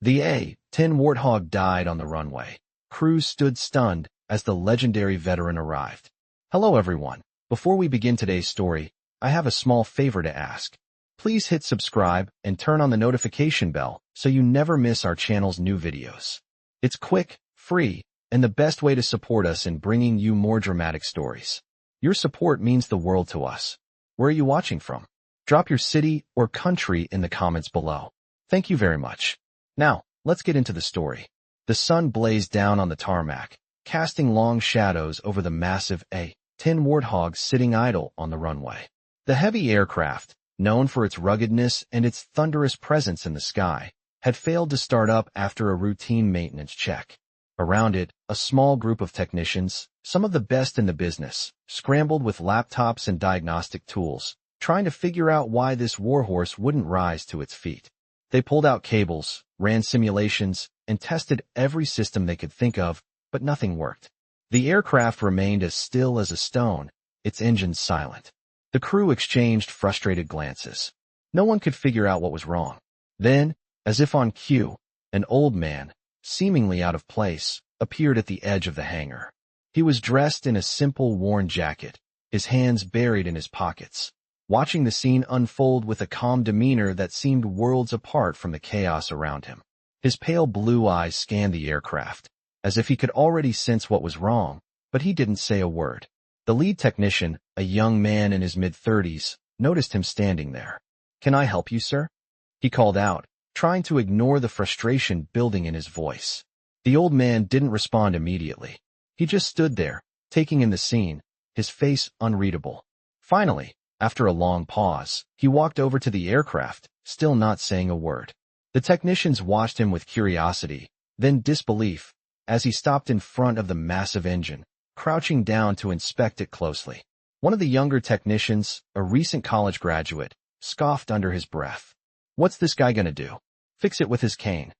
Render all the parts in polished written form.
The A-10 Warthog died on the runway. Crews stood stunned as the legendary veteran arrived. Hello everyone. Before we begin today's story, I have a small favor to ask. Please hit subscribe and turn on the notification bell so you never miss our channel's new videos. It's quick, free, and the best way to support us in bringing you more dramatic stories. Your support means the world to us. Where are you watching from? Drop your city or country in the comments below. Thank you very much. Now, let's get into the story. The sun blazed down on the tarmac, casting long shadows over the massive A-10 Warthog sitting idle on the runway. The heavy aircraft, known for its ruggedness and its thunderous presence in the sky, had failed to start up after a routine maintenance check. Around it, a small group of technicians, some of the best in the business, scrambled with laptops and diagnostic tools, trying to figure out why this warhorse wouldn't rise to its feet. They pulled out cables, ran simulations, and tested every system they could think of, but nothing worked. The aircraft remained as still as a stone, its engines silent. The crew exchanged frustrated glances. No one could figure out what was wrong. Then, as if on cue, an old man, seemingly out of place, appeared at the edge of the hangar. He was dressed in a simple worn jacket, his hands buried in his pockets, watching the scene unfold with a calm demeanor that seemed worlds apart from the chaos around him. His pale blue eyes scanned the aircraft, as if he could already sense what was wrong, but he didn't say a word. The lead technician, a young man in his mid-30s, noticed him standing there. "Can I help you, sir?" he called out, trying to ignore the frustration building in his voice. The old man didn't respond immediately. He just stood there, taking in the scene, his face unreadable. Finally, after a long pause, he walked over to the aircraft, still not saying a word. The technicians watched him with curiosity, then disbelief, as he stopped in front of the massive engine, crouching down to inspect it closely. One of the younger technicians, a recent college graduate, scoffed under his breath. "What's this guy gonna do? Fix it with his cane?"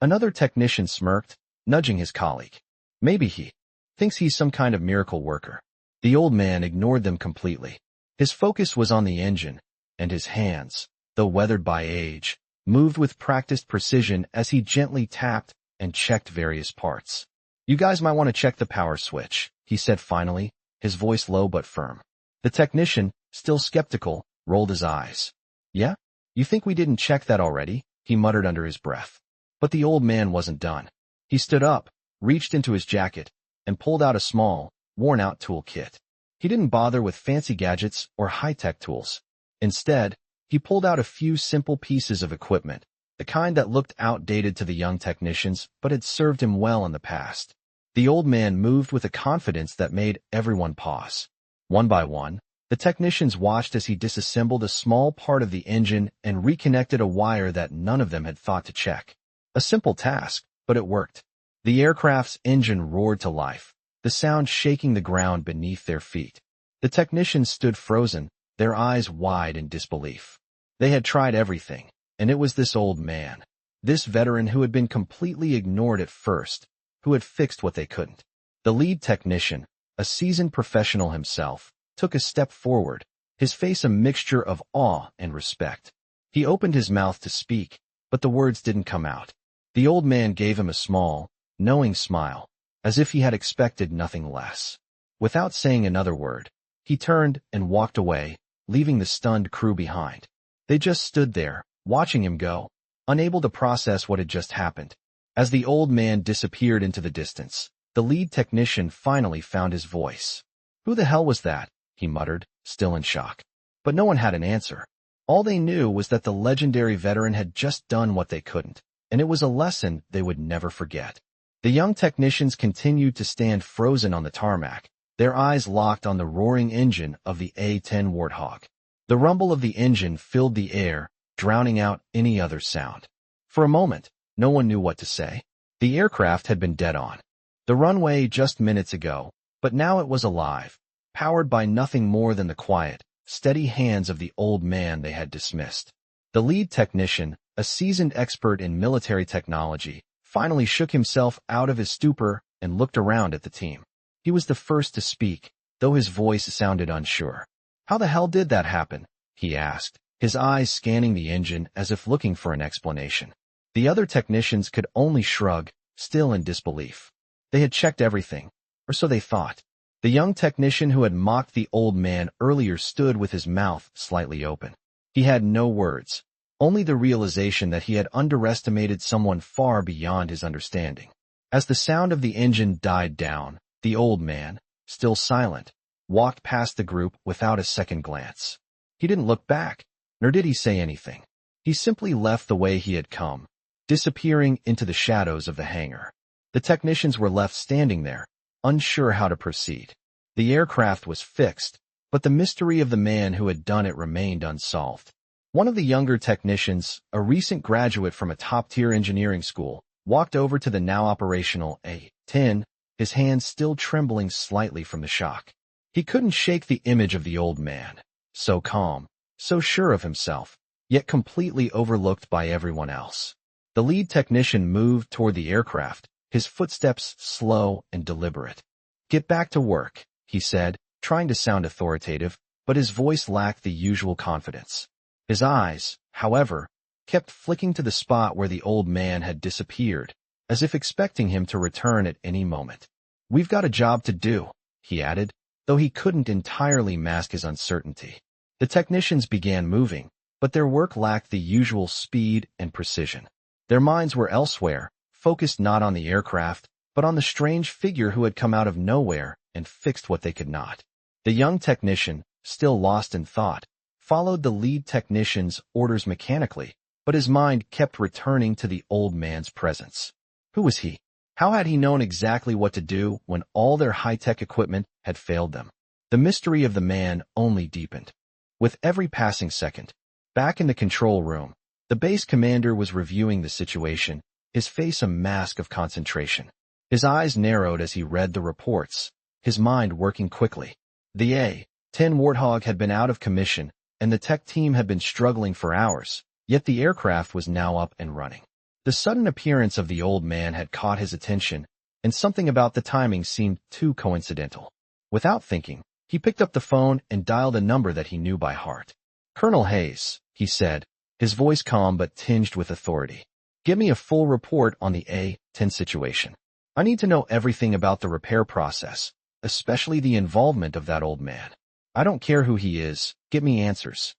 Another technician smirked, nudging his colleague. "Maybe he thinks he's some kind of miracle worker." The old man ignored them completely. His focus was on the engine, and his hands, though weathered by age, moved with practiced precision as he gently tapped and checked various parts. "You guys might want to check the power switch," he said finally, his voice low but firm. The technician, still skeptical, rolled his eyes. "Yeah? You think we didn't check that already?" he muttered under his breath. But the old man wasn't done. He stood up, reached into his jacket, and pulled out a small, worn-out toolkit. He didn't bother with fancy gadgets or high-tech tools. Instead, he pulled out a few simple pieces of equipment, the kind that looked outdated to the young technicians but had served him well in the past. The old man moved with a confidence that made everyone pause. One by one, the technicians watched as he disassembled a small part of the engine and reconnected a wire that none of them had thought to check. A simple task, but it worked. The aircraft's engine roared to life, the sound shaking the ground beneath their feet. The technicians stood frozen, their eyes wide in disbelief. They had tried everything, and it was this old man, this veteran who had been completely ignored at first, who had fixed what they couldn't. The lead technician, a seasoned professional himself, took a step forward, his face a mixture of awe and respect. He opened his mouth to speak, but the words didn't come out. The old man gave him a small, knowing smile, as if he had expected nothing less. Without saying another word, he turned and walked away, leaving the stunned crew behind. They just stood there, watching him go, unable to process what had just happened. As the old man disappeared into the distance, the lead technician finally found his voice. "Who the hell was that?" he muttered, still in shock. But no one had an answer. All they knew was that the legendary veteran had just done what they couldn't, and it was a lesson they would never forget. The young technicians continued to stand frozen on the tarmac, their eyes locked on the roaring engine of the A-10 Warthog. The rumble of the engine filled the air, drowning out any other sound. For a moment, no one knew what to say. The aircraft had been dead on the runway just minutes ago, but now it was alive, powered by nothing more than the quiet, steady hands of the old man they had dismissed. The lead technician, a seasoned expert in military technology, finally shook himself out of his stupor and looked around at the team. He was the first to speak, though his voice sounded unsure. "How the hell did that happen?" he asked, his eyes scanning the engine as if looking for an explanation. The other technicians could only shrug, still in disbelief. They had checked everything, or so they thought. The young technician who had mocked the old man earlier stood with his mouth slightly open. He had no words, only the realization that he had underestimated someone far beyond his understanding. As the sound of the engine died down, the old man, still silent, walked past the group without a second glance. He didn't look back, nor did he say anything. He simply left the way he had come, disappearing into the shadows of the hangar. The technicians were left standing there, unsure how to proceed. The aircraft was fixed, but the mystery of the man who had done it remained unsolved. One of the younger technicians, a recent graduate from a top-tier engineering school, walked over to the now operational A-10, his hands still trembling slightly from the shock. He couldn't shake the image of the old man, so calm, so sure of himself, yet completely overlooked by everyone else. The lead technician moved toward the aircraft, his footsteps slow and deliberate. "Get back to work," he said, trying to sound authoritative, but his voice lacked the usual confidence. His eyes, however, kept flicking to the spot where the old man had disappeared, as if expecting him to return at any moment. "We've got a job to do," he added, though he couldn't entirely mask his uncertainty. The technicians began moving, but their work lacked the usual speed and precision. Their minds were elsewhere, focused not on the aircraft, but on the strange figure who had come out of nowhere and fixed what they could not. The young technician, still lost in thought, followed the lead technician's orders mechanically, but his mind kept returning to the old man's presence. Who was he? How had he known exactly what to do when all their high-tech equipment had failed them? The mystery of the man only deepened. With every passing second, back in the control room, the base commander was reviewing the situation, his face a mask of concentration. His eyes narrowed as he read the reports, his mind working quickly. The A-10 Warthog had been out of commission, and the tech team had been struggling for hours, yet the aircraft was now up and running. The sudden appearance of the old man had caught his attention, and something about the timing seemed too coincidental. Without thinking, he picked up the phone and dialed a number that he knew by heart. "Colonel Hayes," he said, his voice calm but tinged with authority. "Give me a full report on the A-10 situation. I need to know everything about the repair process, especially the involvement of that old man. I don't care who he is, get me answers."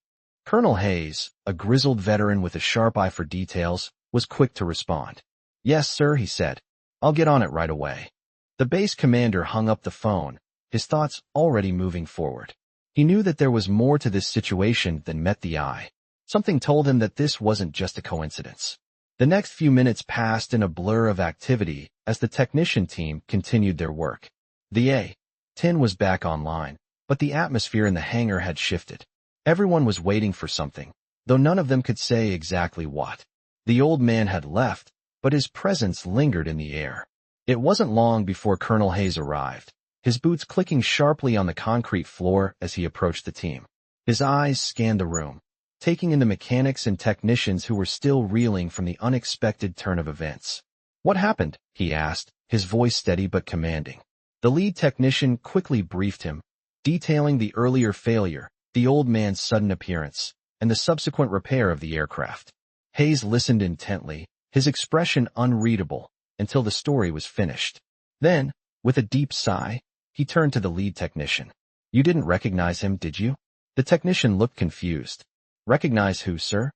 Colonel Hayes, a grizzled veteran with a sharp eye for details, was quick to respond. "Yes, sir," he said. "I'll get on it right away." The base commander hung up the phone, his thoughts already moving forward. He knew that there was more to this situation than met the eye. Something told him that this wasn't just a coincidence. The next few minutes passed in a blur of activity as the technician team continued their work. The A-10 was back online, but the atmosphere in the hangar had shifted. Everyone was waiting for something, though none of them could say exactly what. The old man had left, but his presence lingered in the air. It wasn't long before Colonel Hayes arrived, his boots clicking sharply on the concrete floor as he approached the team. His eyes scanned the room, taking in the mechanics and technicians who were still reeling from the unexpected turn of events. "What happened?" he asked, his voice steady but commanding. The lead technician quickly briefed him, detailing the earlier failure, the old man's sudden appearance, and the subsequent repair of the aircraft. Hayes listened intently, his expression unreadable, until the story was finished. Then, with a deep sigh, he turned to the lead technician. "You didn't recognize him, did you?" The technician looked confused. "Recognize who, sir?"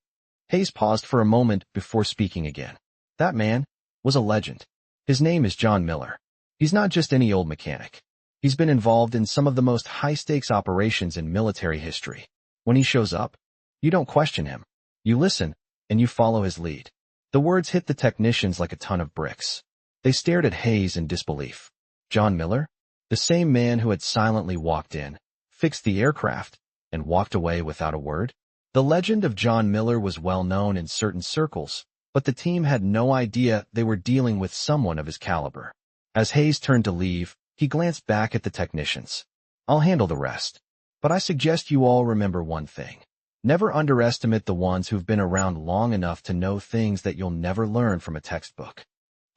Hayes paused for a moment before speaking again. "That man was a legend. His name is John Miller. He's not just any old mechanic. He's been involved in some of the most high-stakes operations in military history. When he shows up, you don't question him. You listen, and you follow his lead." The words hit the technicians like a ton of bricks. They stared at Hayes in disbelief. John Miller? The same man who had silently walked in, fixed the aircraft, and walked away without a word? The legend of John Miller was well known in certain circles, but the team had no idea they were dealing with someone of his caliber. As Hayes turned to leave, he glanced back at the technicians. "I'll handle the rest. But I suggest you all remember one thing. Never underestimate the ones who've been around long enough to know things that you'll never learn from a textbook."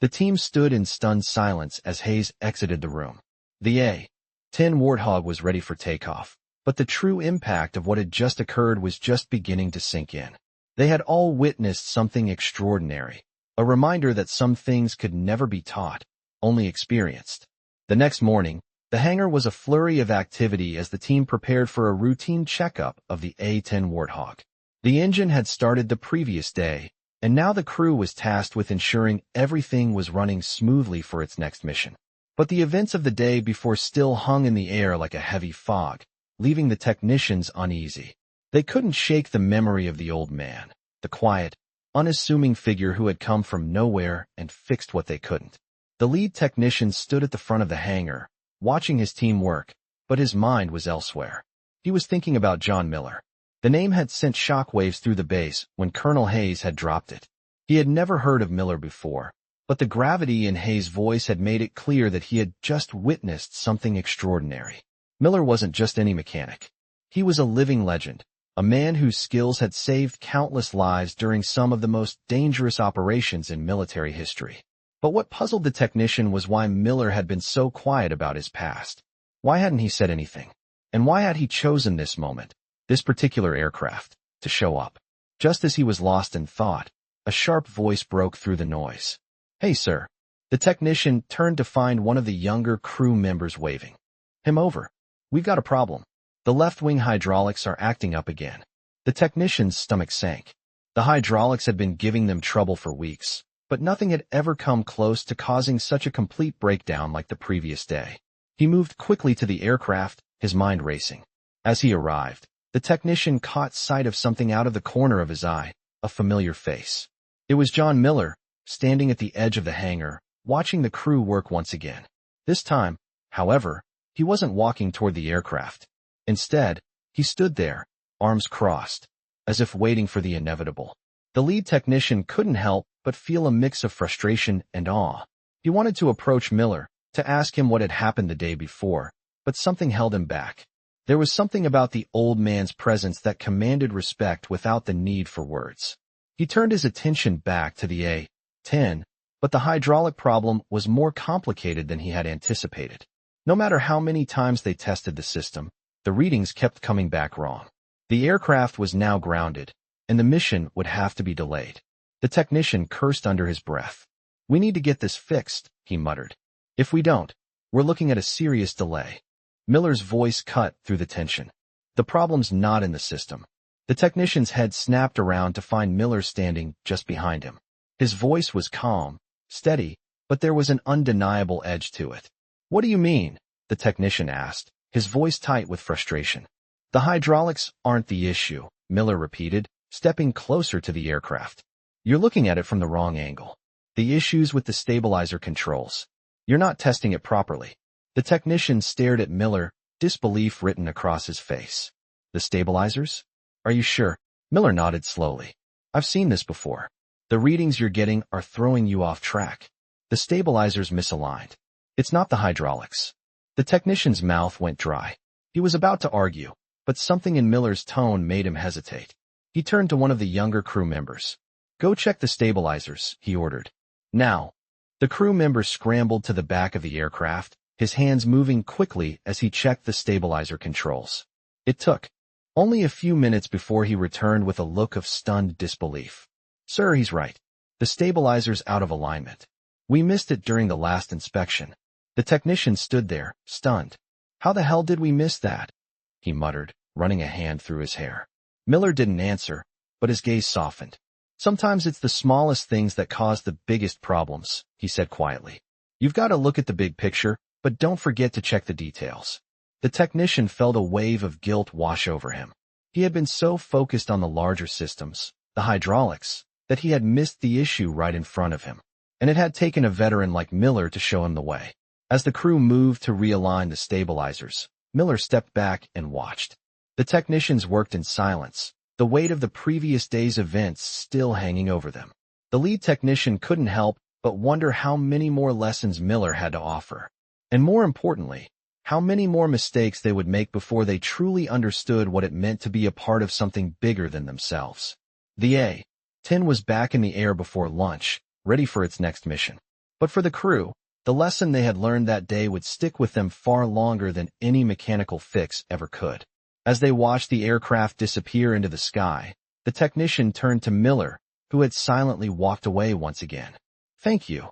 The team stood in stunned silence as Hayes exited the room. The A-10 Warthog was ready for takeoff, but the true impact of what had just occurred was just beginning to sink in. They had all witnessed something extraordinary, A reminder that some things could never be taught, only experienced. The next morning, the hangar was a flurry of activity as the team prepared for a routine checkup of the A-10 Warthog. The engine had started the previous day, and now the crew was tasked with ensuring everything was running smoothly for its next mission. But the events of the day before still hung in the air like a heavy fog, leaving the technicians uneasy. They couldn't shake the memory of the old man, the quiet, unassuming figure who had come from nowhere and fixed what they couldn't. The lead technician stood at the front of the hangar, watching his team work, but his mind was elsewhere. He was thinking about John Miller. The name had sent shockwaves through the base when Colonel Hayes had dropped it. He had never heard of Miller before, but the gravity in Hayes' voice had made it clear that he had just witnessed something extraordinary. Miller wasn't just any mechanic. He was a living legend, a man whose skills had saved countless lives during some of the most dangerous operations in military history. But what puzzled the technician was why Miller had been so quiet about his past. Why hadn't he said anything? And why had he chosen this moment, this particular aircraft, to show up? Just as he was lost in thought, a sharp voice broke through the noise. "Hey, sir." The technician turned to find one of the younger crew members waving him over. "We've got a problem. The left-wing hydraulics are acting up again." The technician's stomach sank. The hydraulics had been giving them trouble for weeks, but nothing had ever come close to causing such a complete breakdown like the previous day. He moved quickly to the aircraft, his mind racing. As he arrived, the technician caught sight of something out of the corner of his eye, a familiar face. It was John Miller, standing at the edge of the hangar, watching the crew work once again. This time, however, he wasn't walking toward the aircraft. Instead, he stood there, arms crossed, as if waiting for the inevitable. The lead technician couldn't help but feel a mix of frustration and awe. He wanted to approach Miller, to ask him what had happened the day before, but something held him back. There was something about the old man's presence that commanded respect without the need for words. He turned his attention back to the A-10, but the hydraulic problem was more complicated than he had anticipated. No matter how many times they tested the system, the readings kept coming back wrong. The aircraft was now grounded, and the mission would have to be delayed. The technician cursed under his breath. "We need to get this fixed," he muttered. "If we don't, we're looking at a serious delay." Miller's voice cut through the tension. "The problem's not in the system." The technician's head snapped around to find Miller standing just behind him. His voice was calm, steady, but there was an undeniable edge to it. "What do you mean?" the technician asked, his voice tight with frustration. "The hydraulics aren't the issue," Miller repeated, stepping closer to the aircraft. "You're looking at it from the wrong angle. The issue's with the stabilizer controls. You're not testing it properly." The technician stared at Miller, disbelief written across his face. "The stabilizers? Are you sure?" Miller nodded slowly. "I've seen this before. The readings you're getting are throwing you off track. The stabilizer's misaligned. It's not the hydraulics." The technician's mouth went dry. He was about to argue, but something in Miller's tone made him hesitate. He turned to one of the younger crew members. "Go check the stabilizers," he ordered. "Now." The crew member scrambled to the back of the aircraft, his hands moving quickly as he checked the stabilizer controls. It took only a few minutes before he returned with a look of stunned disbelief. "Sir, he's right. The stabilizer's out of alignment. We missed it during the last inspection." The technician stood there, stunned. "How the hell did we miss that?" he muttered, running a hand through his hair. Miller didn't answer, but his gaze softened. "Sometimes it's the smallest things that cause the biggest problems," he said quietly. "You've got to look at the big picture, but don't forget to check the details." The technician felt a wave of guilt wash over him. He had been so focused on the larger systems, the hydraulics, that he had missed the issue right in front of him. And it had taken a veteran like Miller to show him the way. As the crew moved to realign the stabilizers, Miller stepped back and watched. The technicians worked in silence, the weight of the previous day's events still hanging over them. The lead technician couldn't help but wonder how many more lessons Miller had to offer. And more importantly, how many more mistakes they would make before they truly understood what it meant to be a part of something bigger than themselves. The A-10 was back in the air before lunch, ready for its next mission. But for the crew, the lesson they had learned that day would stick with them far longer than any mechanical fix ever could. As they watched the aircraft disappear into the sky, the technician turned to Miller, who had silently walked away once again. "Thank you,"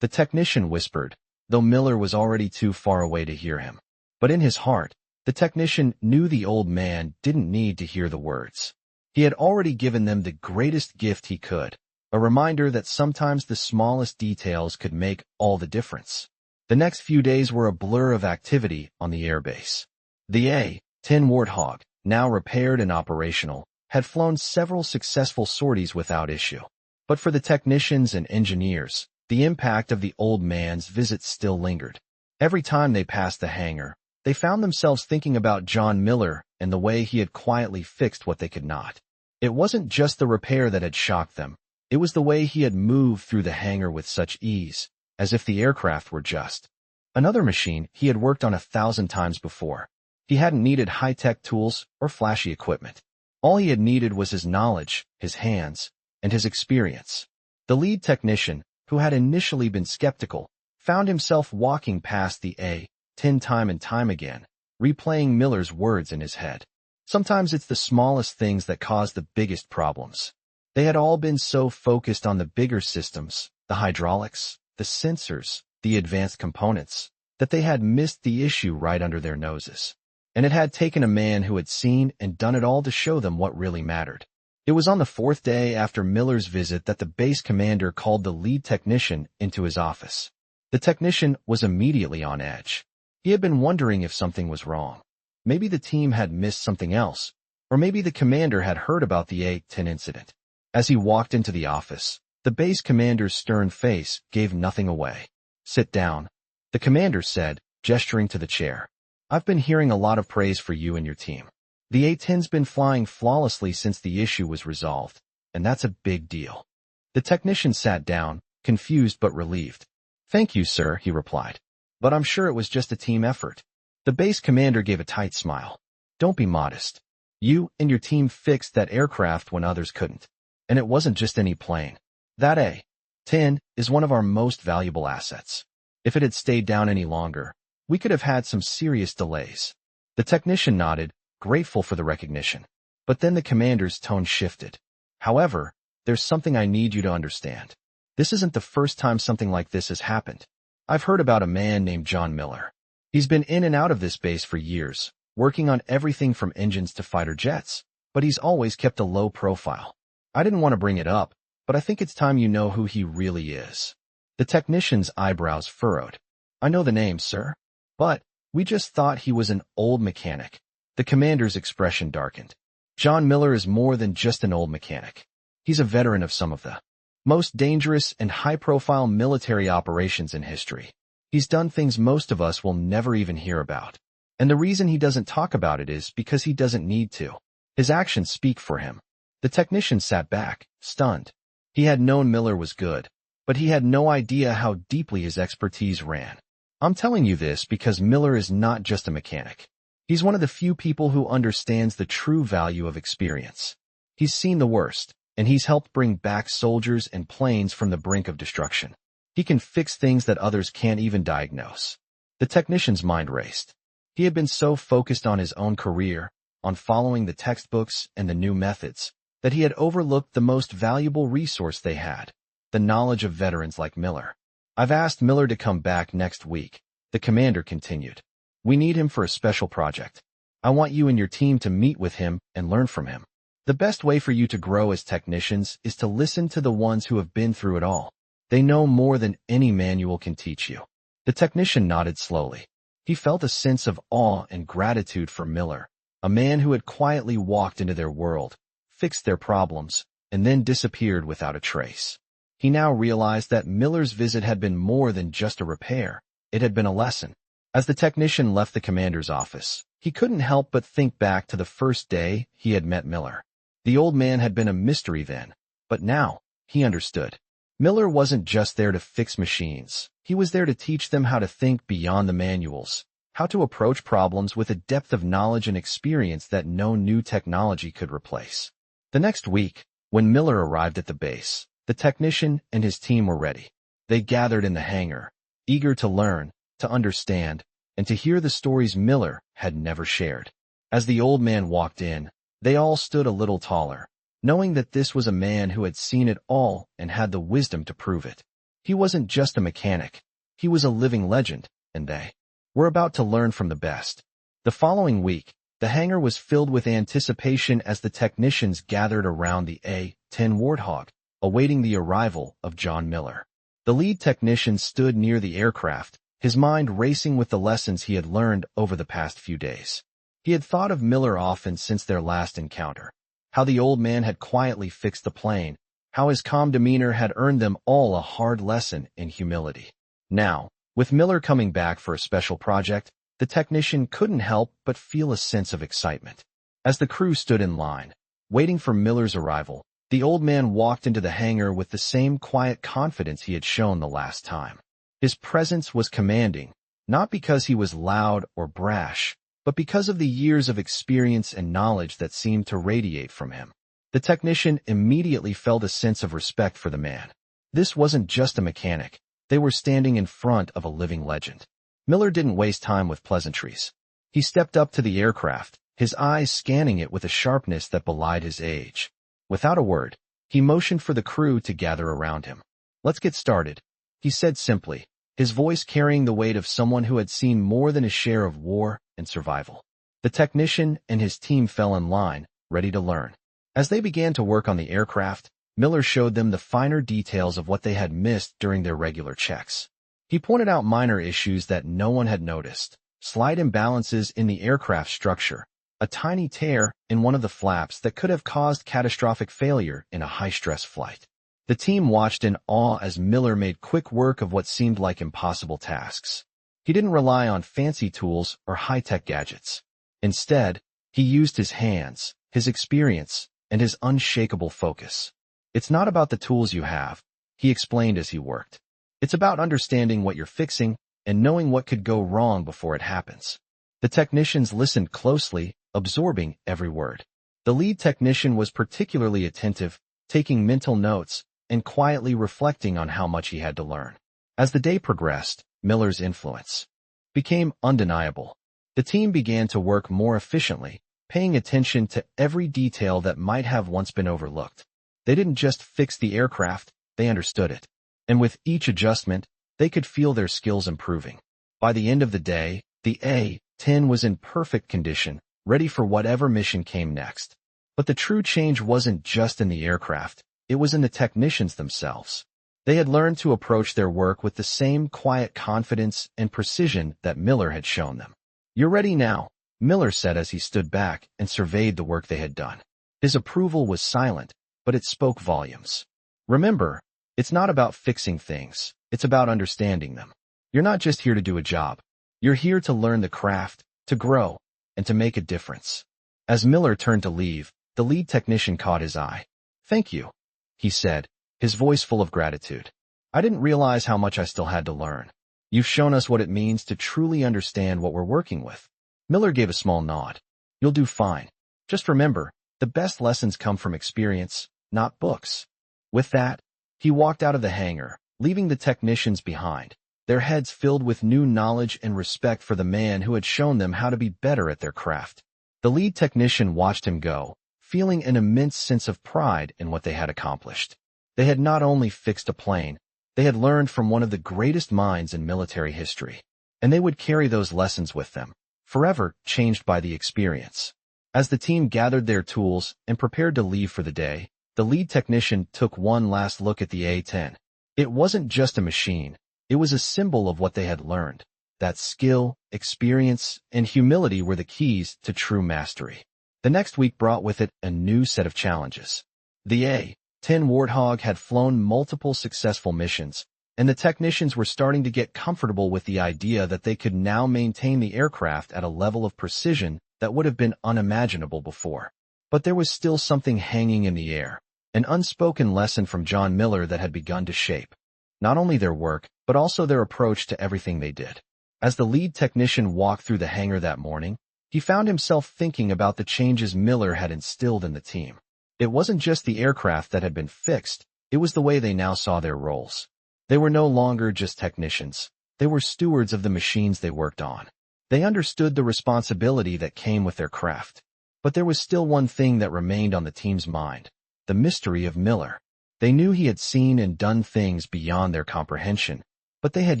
the technician whispered, though Miller was already too far away to hear him. But in his heart, the technician knew the old man didn't need to hear the words. He had already given them the greatest gift he could, a reminder that sometimes the smallest details could make all the difference. The next few days were a blur of activity on the airbase. The A-10 Warthog, now repaired and operational, had flown several successful sorties without issue. But for the technicians and engineers, the impact of the old man's visit still lingered. Every time they passed the hangar, they found themselves thinking about John Miller and the way he had quietly fixed what they could not. It wasn't just the repair that had shocked them. It was the way he had moved through the hangar with such ease, as if the aircraft were just another machine he had worked on 1,000 times before. He hadn't needed high-tech tools or flashy equipment. All he had needed was his knowledge, his hands, and his experience. The lead technician, who had initially been skeptical, found himself walking past the A-10 time and time again, replaying Miller's words in his head. Sometimes it's the smallest things that cause the biggest problems. They had all been so focused on the bigger systems, the hydraulics, the sensors, the advanced components, that they had missed the issue right under their noses. And it had taken a man who had seen and done it all to show them what really mattered. It was on the 4th day after Miller's visit that the base commander called the lead technician into his office. The technician was immediately on edge. He had been wondering if something was wrong. Maybe the team had missed something else, or maybe the commander had heard about the A-10 incident. As he walked into the office, the base commander's stern face gave nothing away. "Sit down," the commander said, gesturing to the chair. "I've been hearing a lot of praise for you and your team. The A-10's been flying flawlessly since the issue was resolved, and that's a big deal." The technician sat down, confused but relieved. "Thank you, sir," he replied. "But I'm sure it was just a team effort." The base commander gave a tight smile. "Don't be modest. You and your team fixed that aircraft when others couldn't. And it wasn't just any plane. That A-10 is one of our most valuable assets. If it had stayed down any longer, we could have had some serious delays." The technician nodded, grateful for the recognition. But then the commander's tone shifted. "However, there's something I need you to understand. This isn't the first time something like this has happened. I've heard about a man named John Miller. He's been in and out of this base for years, working on everything from engines to fighter jets, but he's always kept a low profile. I didn't want to bring it up, but I think it's time you know who he really is." The technician's eyebrows furrowed. "I know the name, sir. But we just thought he was an old mechanic." The commander's expression darkened. "John Miller is more than just an old mechanic. He's a veteran of some of the most dangerous and high-profile military operations in history. He's done things most of us will never even hear about. And the reason he doesn't talk about it is because he doesn't need to. His actions speak for him." The technician sat back, stunned. He had known Miller was good, but he had no idea how deeply his expertise ran. "I'm telling you this because Miller is not just a mechanic. He's one of the few people who understands the true value of experience. He's seen the worst, and he's helped bring back soldiers and planes from the brink of destruction. He can fix things that others can't even diagnose." The technician's mind raced. He had been so focused on his own career, on following the textbooks and the new methods, that he had overlooked the most valuable resource they had, the knowledge of veterans like Miller. "I've asked Miller to come back next week," the commander continued. "We need him for a special project. I want you and your team to meet with him and learn from him. The best way for you to grow as technicians is to listen to the ones who have been through it all. They know more than any manual can teach you." The technician nodded slowly. He felt a sense of awe and gratitude for Miller, a man who had quietly walked into their world, fixed their problems, and then disappeared without a trace. He now realized that Miller's visit had been more than just a repair. It had been a lesson. As the technician left the commander's office, he couldn't help but think back to the first day he had met Miller. The old man had been a mystery then, but now he understood. Miller wasn't just there to fix machines. He was there to teach them how to think beyond the manuals, how to approach problems with a depth of knowledge and experience that no new technology could replace. The next week, when Miller arrived at the base, the technician and his team were ready. They gathered in the hangar, eager to learn, to understand, and to hear the stories Miller had never shared. As the old man walked in, they all stood a little taller, knowing that this was a man who had seen it all and had the wisdom to prove it. He wasn't just a mechanic. He was a living legend, and they were about to learn from the best. The following week, the hangar was filled with anticipation as the technicians gathered around the A-10 Warthog, awaiting the arrival of John Miller. The lead technician stood near the aircraft, his mind racing with the lessons he had learned over the past few days. He had thought of Miller often since their last encounter. How the old man had quietly fixed the plane, how his calm demeanor had earned them all a hard lesson in humility. Now, with Miller coming back for a special project, the technician couldn't help but feel a sense of excitement. As the crew stood in line, waiting for Miller's arrival, the old man walked into the hangar with the same quiet confidence he had shown the last time. His presence was commanding, not because he was loud or brash, but because of the years of experience and knowledge that seemed to radiate from him. The technician immediately felt a sense of respect for the man. This wasn't just a mechanic. They were standing in front of a living legend. Miller didn't waste time with pleasantries. He stepped up to the aircraft, his eyes scanning it with a sharpness that belied his age. Without a word, he motioned for the crew to gather around him. "Let's get started," he said simply, his voice carrying the weight of someone who had seen more than his share of war and survival. The technician and his team fell in line, ready to learn. As they began to work on the aircraft, Miller showed them the finer details of what they had missed during their regular checks. He pointed out minor issues that no one had noticed, slight imbalances in the aircraft structure, a tiny tear in one of the flaps that could have caused catastrophic failure in a high-stress flight. The team watched in awe as Miller made quick work of what seemed like impossible tasks. He didn't rely on fancy tools or high-tech gadgets. Instead, he used his hands, his experience, and his unshakable focus. "It's not about the tools you have," he explained as he worked. "It's about understanding what you're fixing and knowing what could go wrong before it happens." The technicians listened closely, absorbing every word. The lead technician was particularly attentive, taking mental notes and quietly reflecting on how much he had to learn. As the day progressed, Miller's influence became undeniable. The team began to work more efficiently, paying attention to every detail that might have once been overlooked. They didn't just fix the aircraft, they understood it. And with each adjustment, they could feel their skills improving. By the end of the day, the A-10 was in perfect condition, ready for whatever mission came next. But the true change wasn't just in the aircraft, it was in the technicians themselves. They had learned to approach their work with the same quiet confidence and precision that Miller had shown them. "You're ready now," Miller said as he stood back and surveyed the work they had done. His approval was silent, but it spoke volumes. "Remember, it's not about fixing things, it's about understanding them. You're not just here to do a job. You're here to learn the craft, to grow, and to make a difference." As Miller turned to leave, the lead technician caught his eye. "Thank you," he said, his voice full of gratitude. "I didn't realize how much I still had to learn. You've shown us what it means to truly understand what we're working with." Miller gave a small nod. "You'll do fine. Just remember, the best lessons come from experience, not books." With that, he walked out of the hangar, leaving the technicians behind, their heads filled with new knowledge and respect for the man who had shown them how to be better at their craft. The lead technician watched him go, feeling an immense sense of pride in what they had accomplished. They had not only fixed a plane, they had learned from one of the greatest minds in military history, and they would carry those lessons with them, forever changed by the experience. As the team gathered their tools and prepared to leave for the day, the lead technician took one last look at the A-10. It wasn't just a machine, it was a symbol of what they had learned. That skill, experience, and humility were the keys to true mastery. The next week brought with it a new set of challenges. The A-10 Warthog had flown multiple successful missions, and the technicians were starting to get comfortable with the idea that they could now maintain the aircraft at a level of precision that would have been unimaginable before. But there was still something hanging in the air, an unspoken lesson from John Miller that had begun to shape not only their work, but also their approach to everything they did. As the lead technician walked through the hangar that morning, he found himself thinking about the changes Miller had instilled in the team. It wasn't just the aircraft that had been fixed, it was the way they now saw their roles. They were no longer just technicians, they were stewards of the machines they worked on. They understood the responsibility that came with their craft. But there was still one thing that remained on the team's mind. the mystery of Miller. They knew he had seen and done things beyond their comprehension, but they had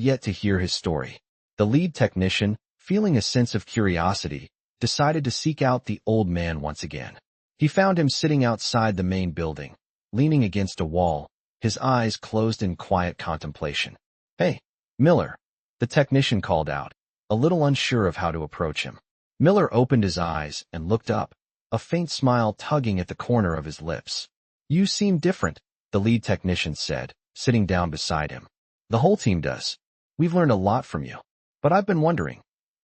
yet to hear his story. The lead technician, feeling a sense of curiosity, decided to seek out the old man once again. He found him sitting outside the main building, leaning against a wall, his eyes closed in quiet contemplation. "Hey, Miller," the technician called out, a little unsure of how to approach him. Miller opened his eyes and looked up, a faint smile tugging at the corner of his lips. "You seem different," the lead technician said, sitting down beside him. "The whole team does. We've learned a lot from you. But I've been wondering,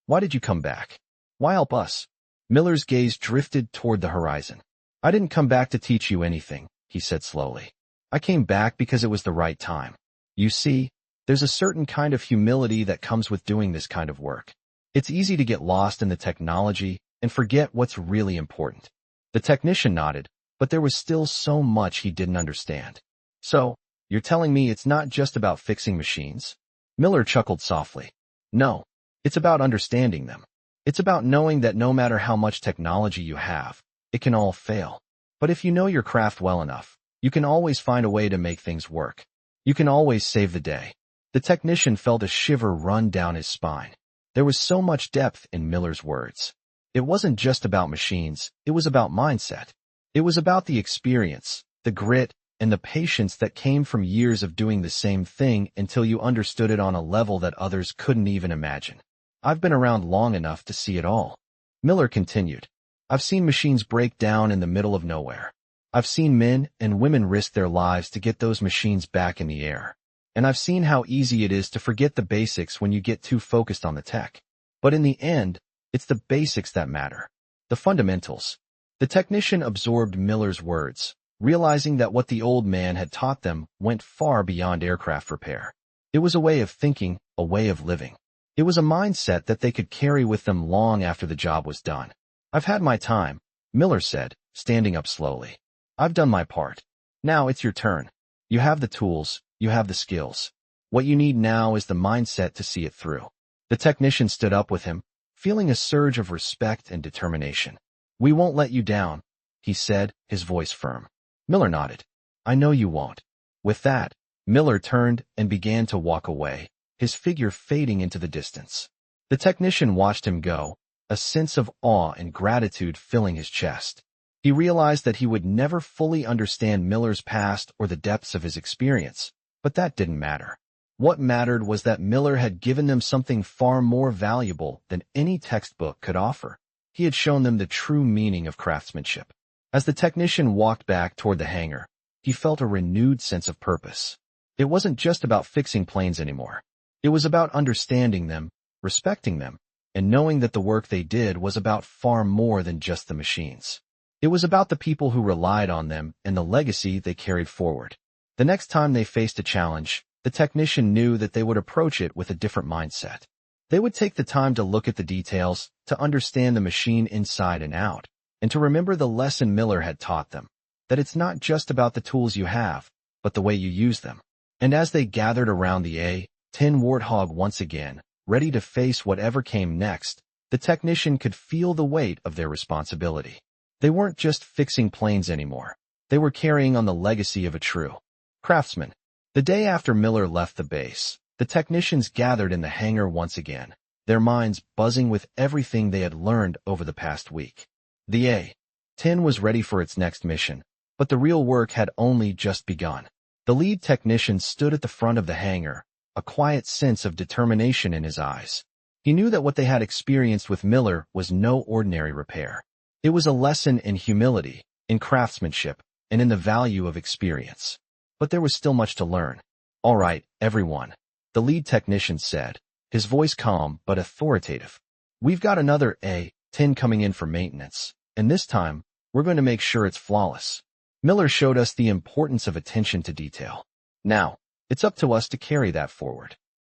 why did you come back? Why help us?" Miller's gaze drifted toward the horizon. "I didn't come back to teach you anything," he said slowly. "I came back because it was the right time. You see, there's a certain kind of humility that comes with doing this kind of work. It's easy to get lost in the technology and forget what's really important." The technician nodded, but there was still so much he didn't understand. "So, you're telling me it's not just about fixing machines?" Miller chuckled softly. "No, it's about understanding them. It's about knowing that no matter how much technology you have, it can all fail. But if you know your craft well enough, you can always find a way to make things work. You can always save the day." The technician felt a shiver run down his spine. There was so much depth in Miller's words. It wasn't just about machines, it was about mindset. It was about the experience, the grit, and the patience that came from years of doing the same thing until you understood it on a level that others couldn't even imagine. "I've been around long enough to see it all," Miller continued. "I've seen machines break down in the middle of nowhere. I've seen men and women risk their lives to get those machines back in the air. And I've seen how easy it is to forget the basics when you get too focused on the tech. But in the end, it's the basics that matter. The fundamentals." The technician absorbed Miller's words, realizing that what the old man had taught them went far beyond aircraft repair. It was a way of thinking, a way of living. It was a mindset that they could carry with them long after the job was done. "I've had my time," Miller said, standing up slowly. "I've done my part. Now it's your turn. You have the tools, you have the skills. What you need now is the mindset to see it through." The technician stood up with him, feeling a surge of respect and determination. "We won't let you down," he said, his voice firm. Miller nodded. "I know you won't." With that, Miller turned and began to walk away, his figure fading into the distance. The technician watched him go, a sense of awe and gratitude filling his chest. He realized that he would never fully understand Miller's past or the depths of his experience, but that didn't matter. What mattered was that Miller had given them something far more valuable than any textbook could offer. He had shown them the true meaning of craftsmanship. As the technician walked back toward the hangar, he felt a renewed sense of purpose. It wasn't just about fixing planes anymore. It was about understanding them, respecting them, and knowing that the work they did was about far more than just the machines. It was about the people who relied on them and the legacy they carried forward. The next time they faced a challenge, the technician knew that they would approach it with a different mindset. They would take the time to look at the details, to understand the machine inside and out, and to remember the lesson Miller had taught them, that it's not just about the tools you have, but the way you use them. And as they gathered around the A-10 Warthog once again, ready to face whatever came next, the technician could feel the weight of their responsibility. They weren't just fixing planes anymore. They were carrying on the legacy of a true craftsman. The day after Miller left the base, the technicians gathered in the hangar once again, their minds buzzing with everything they had learned over the past week. The A-10 was ready for its next mission, but the real work had only just begun. The lead technician stood at the front of the hangar, a quiet sense of determination in his eyes. He knew that what they had experienced with Miller was no ordinary repair. It was a lesson in humility, in craftsmanship, and in the value of experience. But there was still much to learn. "All right, everyone," the lead technician said, his voice calm but authoritative. "We've got another A-10 coming in for maintenance, and this time, we're going to make sure it's flawless." Miller showed us the importance of attention to detail. Now, it's up to us to carry that forward.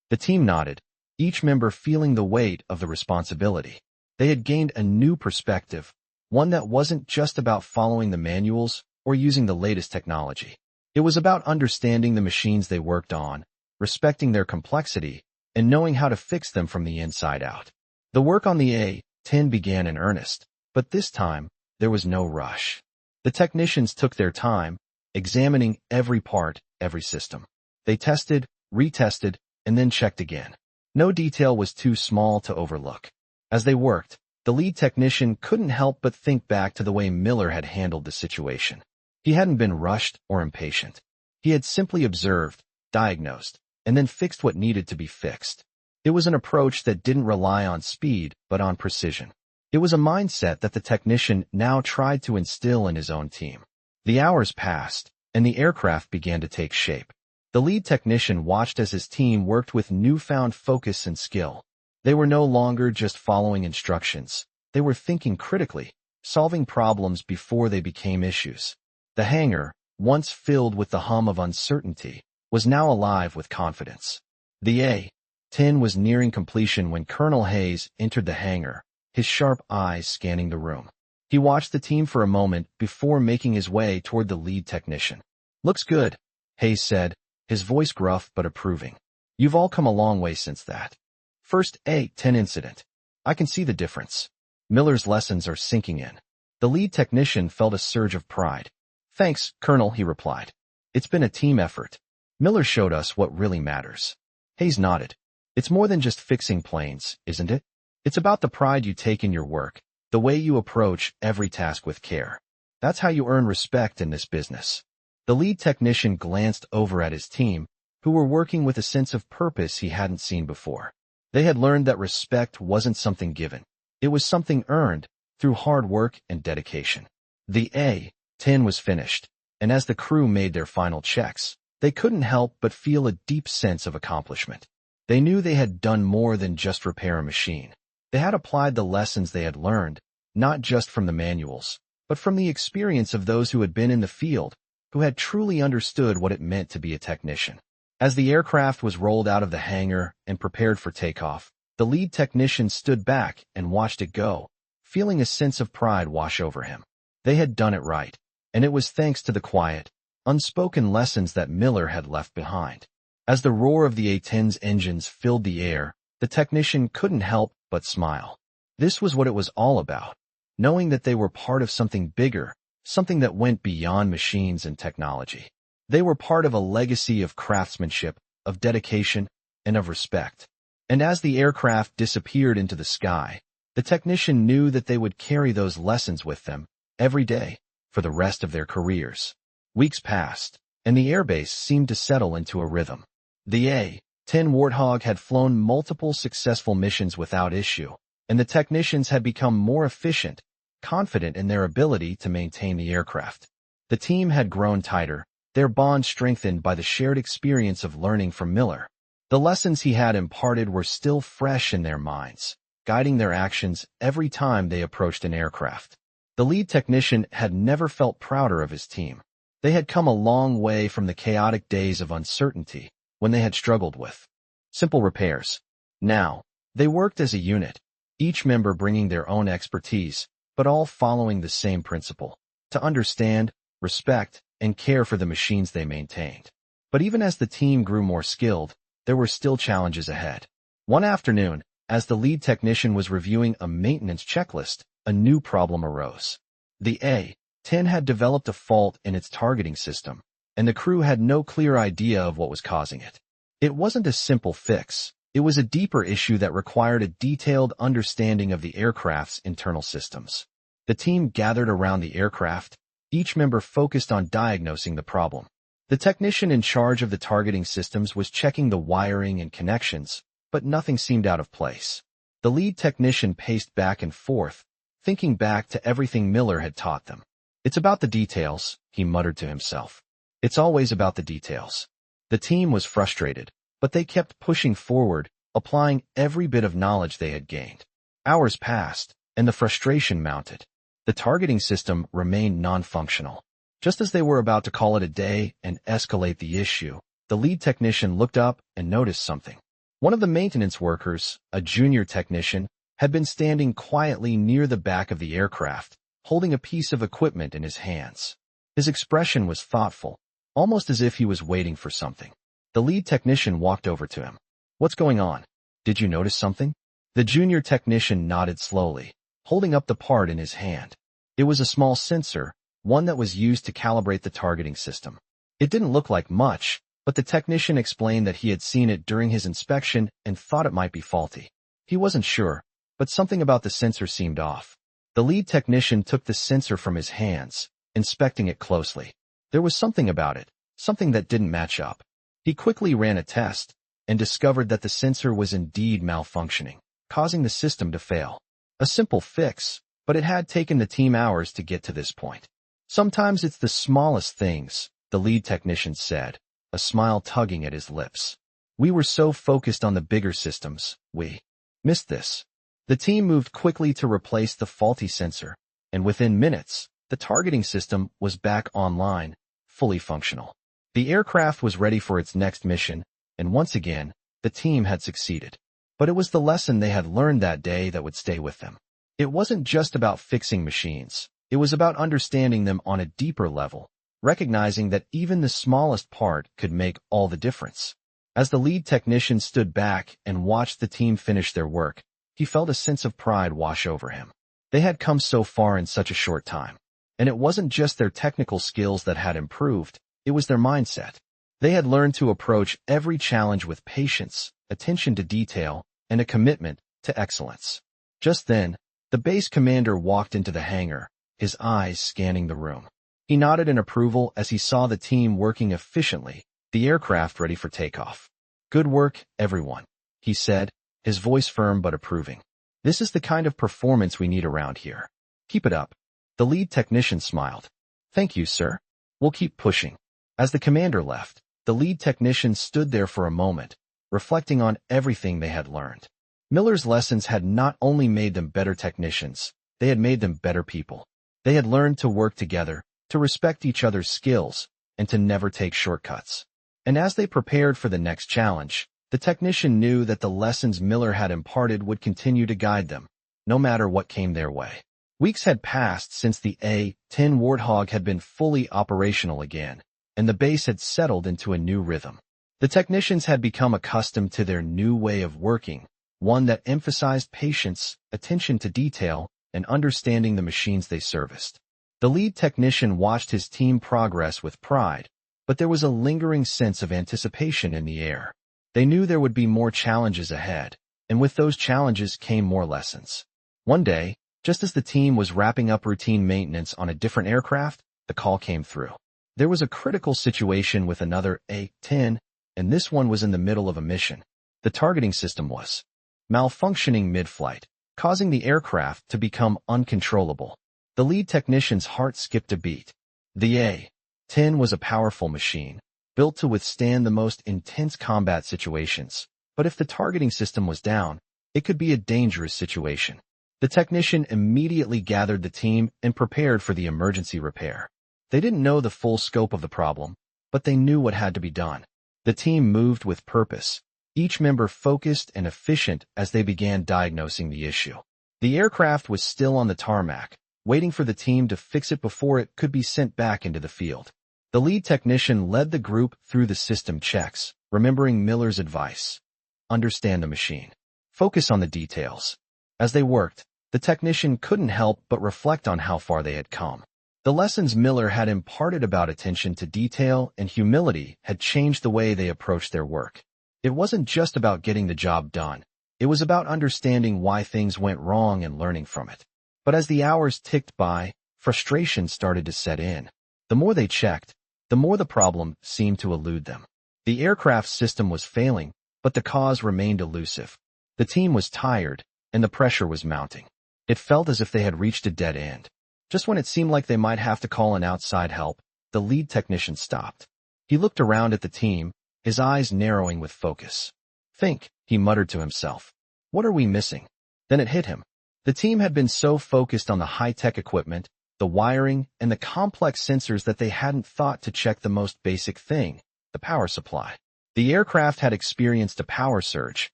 The team nodded, each member feeling the weight of the responsibility. They had gained a new perspective, one that wasn't just about following the manuals or using the latest technology. It was about understanding the machines they worked on, respecting their complexity, and knowing how to fix them from the inside out. The work on the A-10 began in earnest, but this time, there was no rush. The technicians took their time, examining every part, every system. They tested, retested, and then checked again. No detail was too small to overlook. As they worked, the lead technician couldn't help but think back to the way Miller had handled the situation. He hadn't been rushed or impatient. He had simply observed, diagnosed, and then fixed what needed to be fixed. It was an approach that didn't rely on speed, but on precision. It was a mindset that the technician now tried to instill in his own team. The hours passed, and the aircraft began to take shape. The lead technician watched as his team worked with newfound focus and skill. They were no longer just following instructions. They were thinking critically, solving problems before they became issues. The hangar, once filled with the hum of uncertainty, was now alive with confidence. The A-10 was nearing completion when Colonel Hayes entered the hangar, his sharp eyes scanning the room. He watched the team for a moment before making his way toward the lead technician. "Looks good," Hayes said, his voice gruff but approving. "You've all come a long way since that first A-10 incident. I can see the difference. Miller's lessons are sinking in." The lead technician felt a surge of pride. "Thanks, Colonel," he replied. "It's been a team effort. Miller showed us what really matters." Hayes nodded. "It's more than just fixing planes, isn't it? It's about the pride you take in your work, the way you approach every task with care. That's how you earn respect in this business." The lead technician glanced over at his team, who were working with a sense of purpose he hadn't seen before. They had learned that respect wasn't something given. It was something earned through hard work and dedication. The A-10 was finished, and as the crew made their final checks, they couldn't help but feel a deep sense of accomplishment. They knew they had done more than just repair a machine. They had applied the lessons they had learned, not just from the manuals, but from the experience of those who had been in the field, who had truly understood what it meant to be a technician. As the aircraft was rolled out of the hangar and prepared for takeoff, the lead technician stood back and watched it go, feeling a sense of pride wash over him. They had done it right, and it was thanks to the quiet, unspoken lessons that Miller had left behind. As the roar of the A-10's engines filled the air, the technician couldn't help but smile. This was what it was all about, knowing that they were part of something bigger, something that went beyond machines and technology. They were part of a legacy of craftsmanship, of dedication, and of respect. And as the aircraft disappeared into the sky, the technician knew that they would carry those lessons with them every day for the rest of their careers. Weeks passed, and the airbase seemed to settle into a rhythm. The A-10 Warthog had flown multiple successful missions without issue, and the technicians had become more efficient, confident in their ability to maintain the aircraft. The team had grown tighter, their bond strengthened by the shared experience of learning from Miller. The lessons he had imparted were still fresh in their minds, guiding their actions every time they approached an aircraft. The lead technician had never felt prouder of his team. They had come a long way from the chaotic days of uncertainty when they had struggled with simple repairs. Now, they worked as a unit, each member bringing their own expertise, but all following the same principle: to understand, respect, and care for the machines they maintained. But even as the team grew more skilled, there were still challenges ahead. One afternoon, as the lead technician was reviewing a maintenance checklist, a new problem arose. The A-10 had developed a fault in its targeting system, and the crew had no clear idea of what was causing it. It wasn't a simple fix. It was a deeper issue that required a detailed understanding of the aircraft's internal systems. The team gathered around the aircraft, each member focused on diagnosing the problem. The technician in charge of the targeting systems was checking the wiring and connections, but nothing seemed out of place. The lead technician paced back and forth, thinking back to everything Miller had taught them. "It's about the details," he muttered to himself. "It's always about the details." The team was frustrated, but they kept pushing forward, applying every bit of knowledge they had gained. Hours passed, and the frustration mounted. The targeting system remained non-functional. Just as they were about to call it a day and escalate the issue, the lead technician looked up and noticed something. One of the maintenance workers, a junior technician, had been standing quietly near the back of the aircraft, holding a piece of equipment in his hands. His expression was thoughtful, almost as if he was waiting for something. The lead technician walked over to him. "What's going on? Did you notice something?" The junior technician nodded slowly, holding up the part in his hand. It was a small sensor, one that was used to calibrate the targeting system. It didn't look like much, but the technician explained that he had seen it during his inspection and thought it might be faulty. He wasn't sure, but something about the sensor seemed off. The lead technician took the sensor from his hands, inspecting it closely. There was something about it, something that didn't match up. He quickly ran a test and discovered that the sensor was indeed malfunctioning, causing the system to fail. A simple fix, but it had taken the team hours to get to this point. Sometimes it's the smallest things, the lead technician said, a smile tugging at his lips. We were so focused on the bigger systems, we missed this. The team moved quickly to replace the faulty sensor, and within minutes, the targeting system was back online, fully functional. The aircraft was ready for its next mission, and once again, the team had succeeded. But it was the lesson they had learned that day that would stay with them. It wasn't just about fixing machines. It was about understanding them on a deeper level, recognizing that even the smallest part could make all the difference. As the lead technician stood back and watched the team finish their work, he felt a sense of pride wash over him. They had come so far in such a short time. And it wasn't just their technical skills that had improved, it was their mindset. They had learned to approach every challenge with patience, attention to detail, and a commitment to excellence. Just then, the base commander walked into the hangar, his eyes scanning the room. He nodded in approval as he saw the team working efficiently, the aircraft ready for takeoff. Good work, everyone, he said, his voice firm but approving. This is the kind of performance we need around here. Keep it up. The lead technician smiled. Thank you, sir. We'll keep pushing. As the commander left, the lead technician stood there for a moment, reflecting on everything they had learned. Miller's lessons had not only made them better technicians, they had made them better people. They had learned to work together, to respect each other's skills, and to never take shortcuts. And as they prepared for the next challenge, the technician knew that the lessons Miller had imparted would continue to guide them, no matter what came their way. Weeks had passed since the A-10 Warthog had been fully operational again, and the base had settled into a new rhythm. The technicians had become accustomed to their new way of working, one that emphasized patience, attention to detail, and understanding the machines they serviced. The lead technician watched his team progress with pride, but there was a lingering sense of anticipation in the air. They knew there would be more challenges ahead, and with those challenges came more lessons. One day, just as the team was wrapping up routine maintenance on a different aircraft, the call came through. There was a critical situation with another A-10, and this one was in the middle of a mission. The targeting system was malfunctioning mid-flight, causing the aircraft to become uncontrollable. The lead technician's heart skipped a beat. The A-10 was a powerful machine, built to withstand the most intense combat situations, but if the targeting system was down, it could be a dangerous situation. The technician immediately gathered the team and prepared for the emergency repair. They didn't know the full scope of the problem, but they knew what had to be done. The team moved with purpose, each member focused and efficient as they began diagnosing the issue. The aircraft was still on the tarmac, waiting for the team to fix it before it could be sent back into the field. The lead technician led the group through the system checks, remembering Miller's advice. Understand the machine. Focus on the details. As they worked, the technician couldn't help but reflect on how far they had come. The lessons Miller had imparted about attention to detail and humility had changed the way they approached their work. It wasn't just about getting the job done. It was about understanding why things went wrong and learning from it. But as the hours ticked by, frustration started to set in. The more they checked, the more the problem seemed to elude them. The aircraft system was failing, but the cause remained elusive. The team was tired, and the pressure was mounting. It felt as if they had reached a dead end. Just when it seemed like they might have to call in outside help, the lead technician stopped. He looked around at the team, his eyes narrowing with focus. Think, he muttered to himself. What are we missing? Then it hit him. The team had been so focused on the high-tech equipment, the wiring, and the complex sensors that they hadn't thought to check the most basic thing, the power supply. The aircraft had experienced a power surge,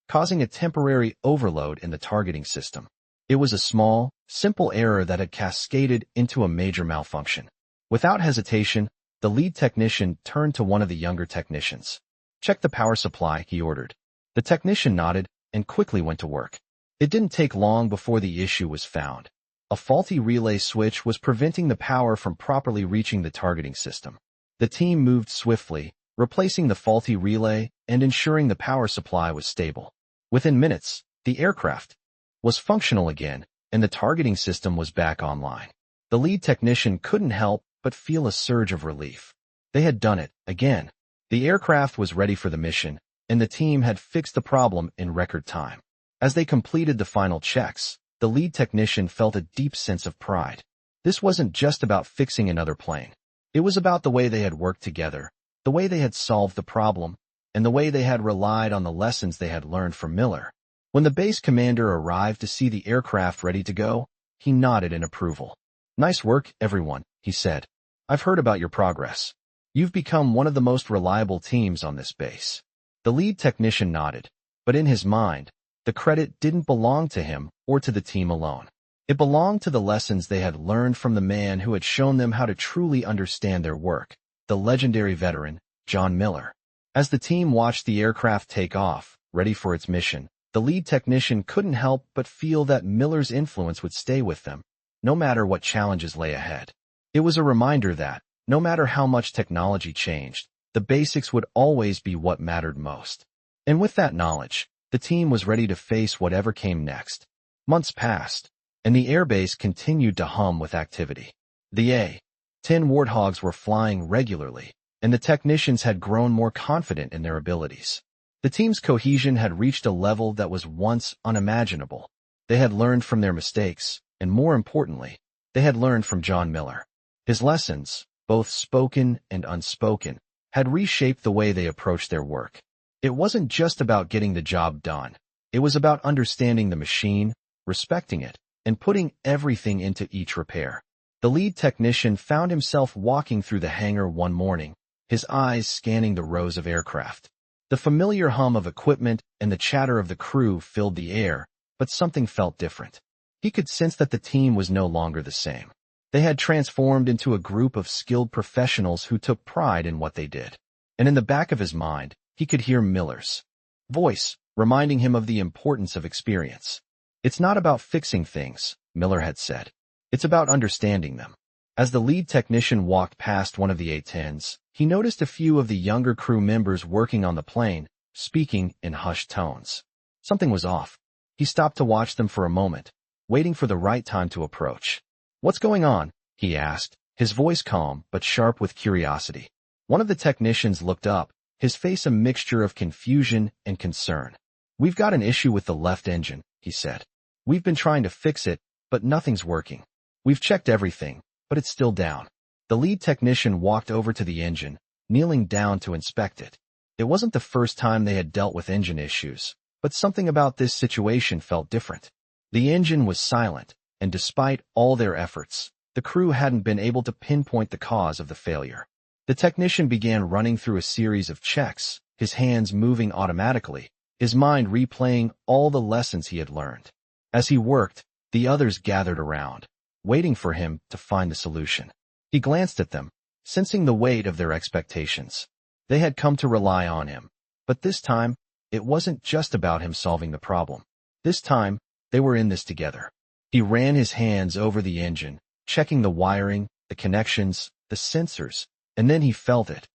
causing a temporary overload in the targeting system. It was a small, simple error that had cascaded into a major malfunction. Without hesitation, the lead technician turned to one of the younger technicians. Check the power supply, he ordered. The technician nodded and quickly went to work. It didn't take long before the issue was found. A faulty relay switch was preventing the power from properly reaching the targeting system. The team moved swiftly, replacing the faulty relay and ensuring the power supply was stable. Within minutes, the aircraft was functional again, and the targeting system was back online. The lead technician couldn't help but feel a surge of relief. They had done it again. The aircraft was ready for the mission, and the team had fixed the problem in record time. As they completed the final checks, the lead technician felt a deep sense of pride. This wasn't just about fixing another plane. It was about the way they had worked together, the way they had solved the problem, and the way they had relied on the lessons they had learned from Miller. When the base commander arrived to see the aircraft ready to go, he nodded in approval. "Nice work, everyone," he said. "I've heard about your progress. You've become one of the most reliable teams on this base." The lead technician nodded, but in his mind, the credit didn't belong to him or to the team alone. It belonged to the lessons they had learned from the man who had shown them how to truly understand their work, the legendary veteran, John Miller. As the team watched the aircraft take off, ready for its mission, the lead technician couldn't help but feel that Miller's influence would stay with them, no matter what challenges lay ahead. It was a reminder that, no matter how much technology changed, the basics would always be what mattered most. And with that knowledge, the team was ready to face whatever came next. Months passed, and the airbase continued to hum with activity. The A-10 Warthogs were flying regularly, and the technicians had grown more confident in their abilities. The team's cohesion had reached a level that was once unimaginable. They had learned from their mistakes, and more importantly, they had learned from John Miller. His lessons, both spoken and unspoken, had reshaped the way they approached their work. It wasn't just about getting the job done. It was about understanding the machine, respecting it, and putting everything into each repair. The lead technician found himself walking through the hangar one morning, his eyes scanning the rows of aircraft. The familiar hum of equipment and the chatter of the crew filled the air, but something felt different. He could sense that the team was no longer the same. They had transformed into a group of skilled professionals who took pride in what they did. And in the back of his mind, he could hear Miller's voice, reminding him of the importance of experience. "It's not about fixing things," Miller had said. "It's about understanding them." As the lead technician walked past one of the A-10s, he noticed a few of the younger crew members working on the plane, speaking in hushed tones. Something was off. He stopped to watch them for a moment, waiting for the right time to approach. "What's going on?" he asked, his voice calm but sharp with curiosity. One of the technicians looked up, his face a mixture of confusion and concern. "We've got an issue with the left engine," he said. "We've been trying to fix it, but nothing's working. We've checked everything, but it's still down." The lead technician walked over to the engine, kneeling down to inspect it. It wasn't the first time they had dealt with engine issues, but something about this situation felt different. The engine was silent, and despite all their efforts, the crew hadn't been able to pinpoint the cause of the failure. The technician began running through a series of checks, his hands moving automatically, his mind replaying all the lessons he had learned. As he worked, the others gathered around, waiting for him to find the solution. He glanced at them, sensing the weight of their expectations. They had come to rely on him, but this time, it wasn't just about him solving the problem. This time, they were in this together. He ran his hands over the engine, checking the wiring, the connections, the sensors, and then he felt it.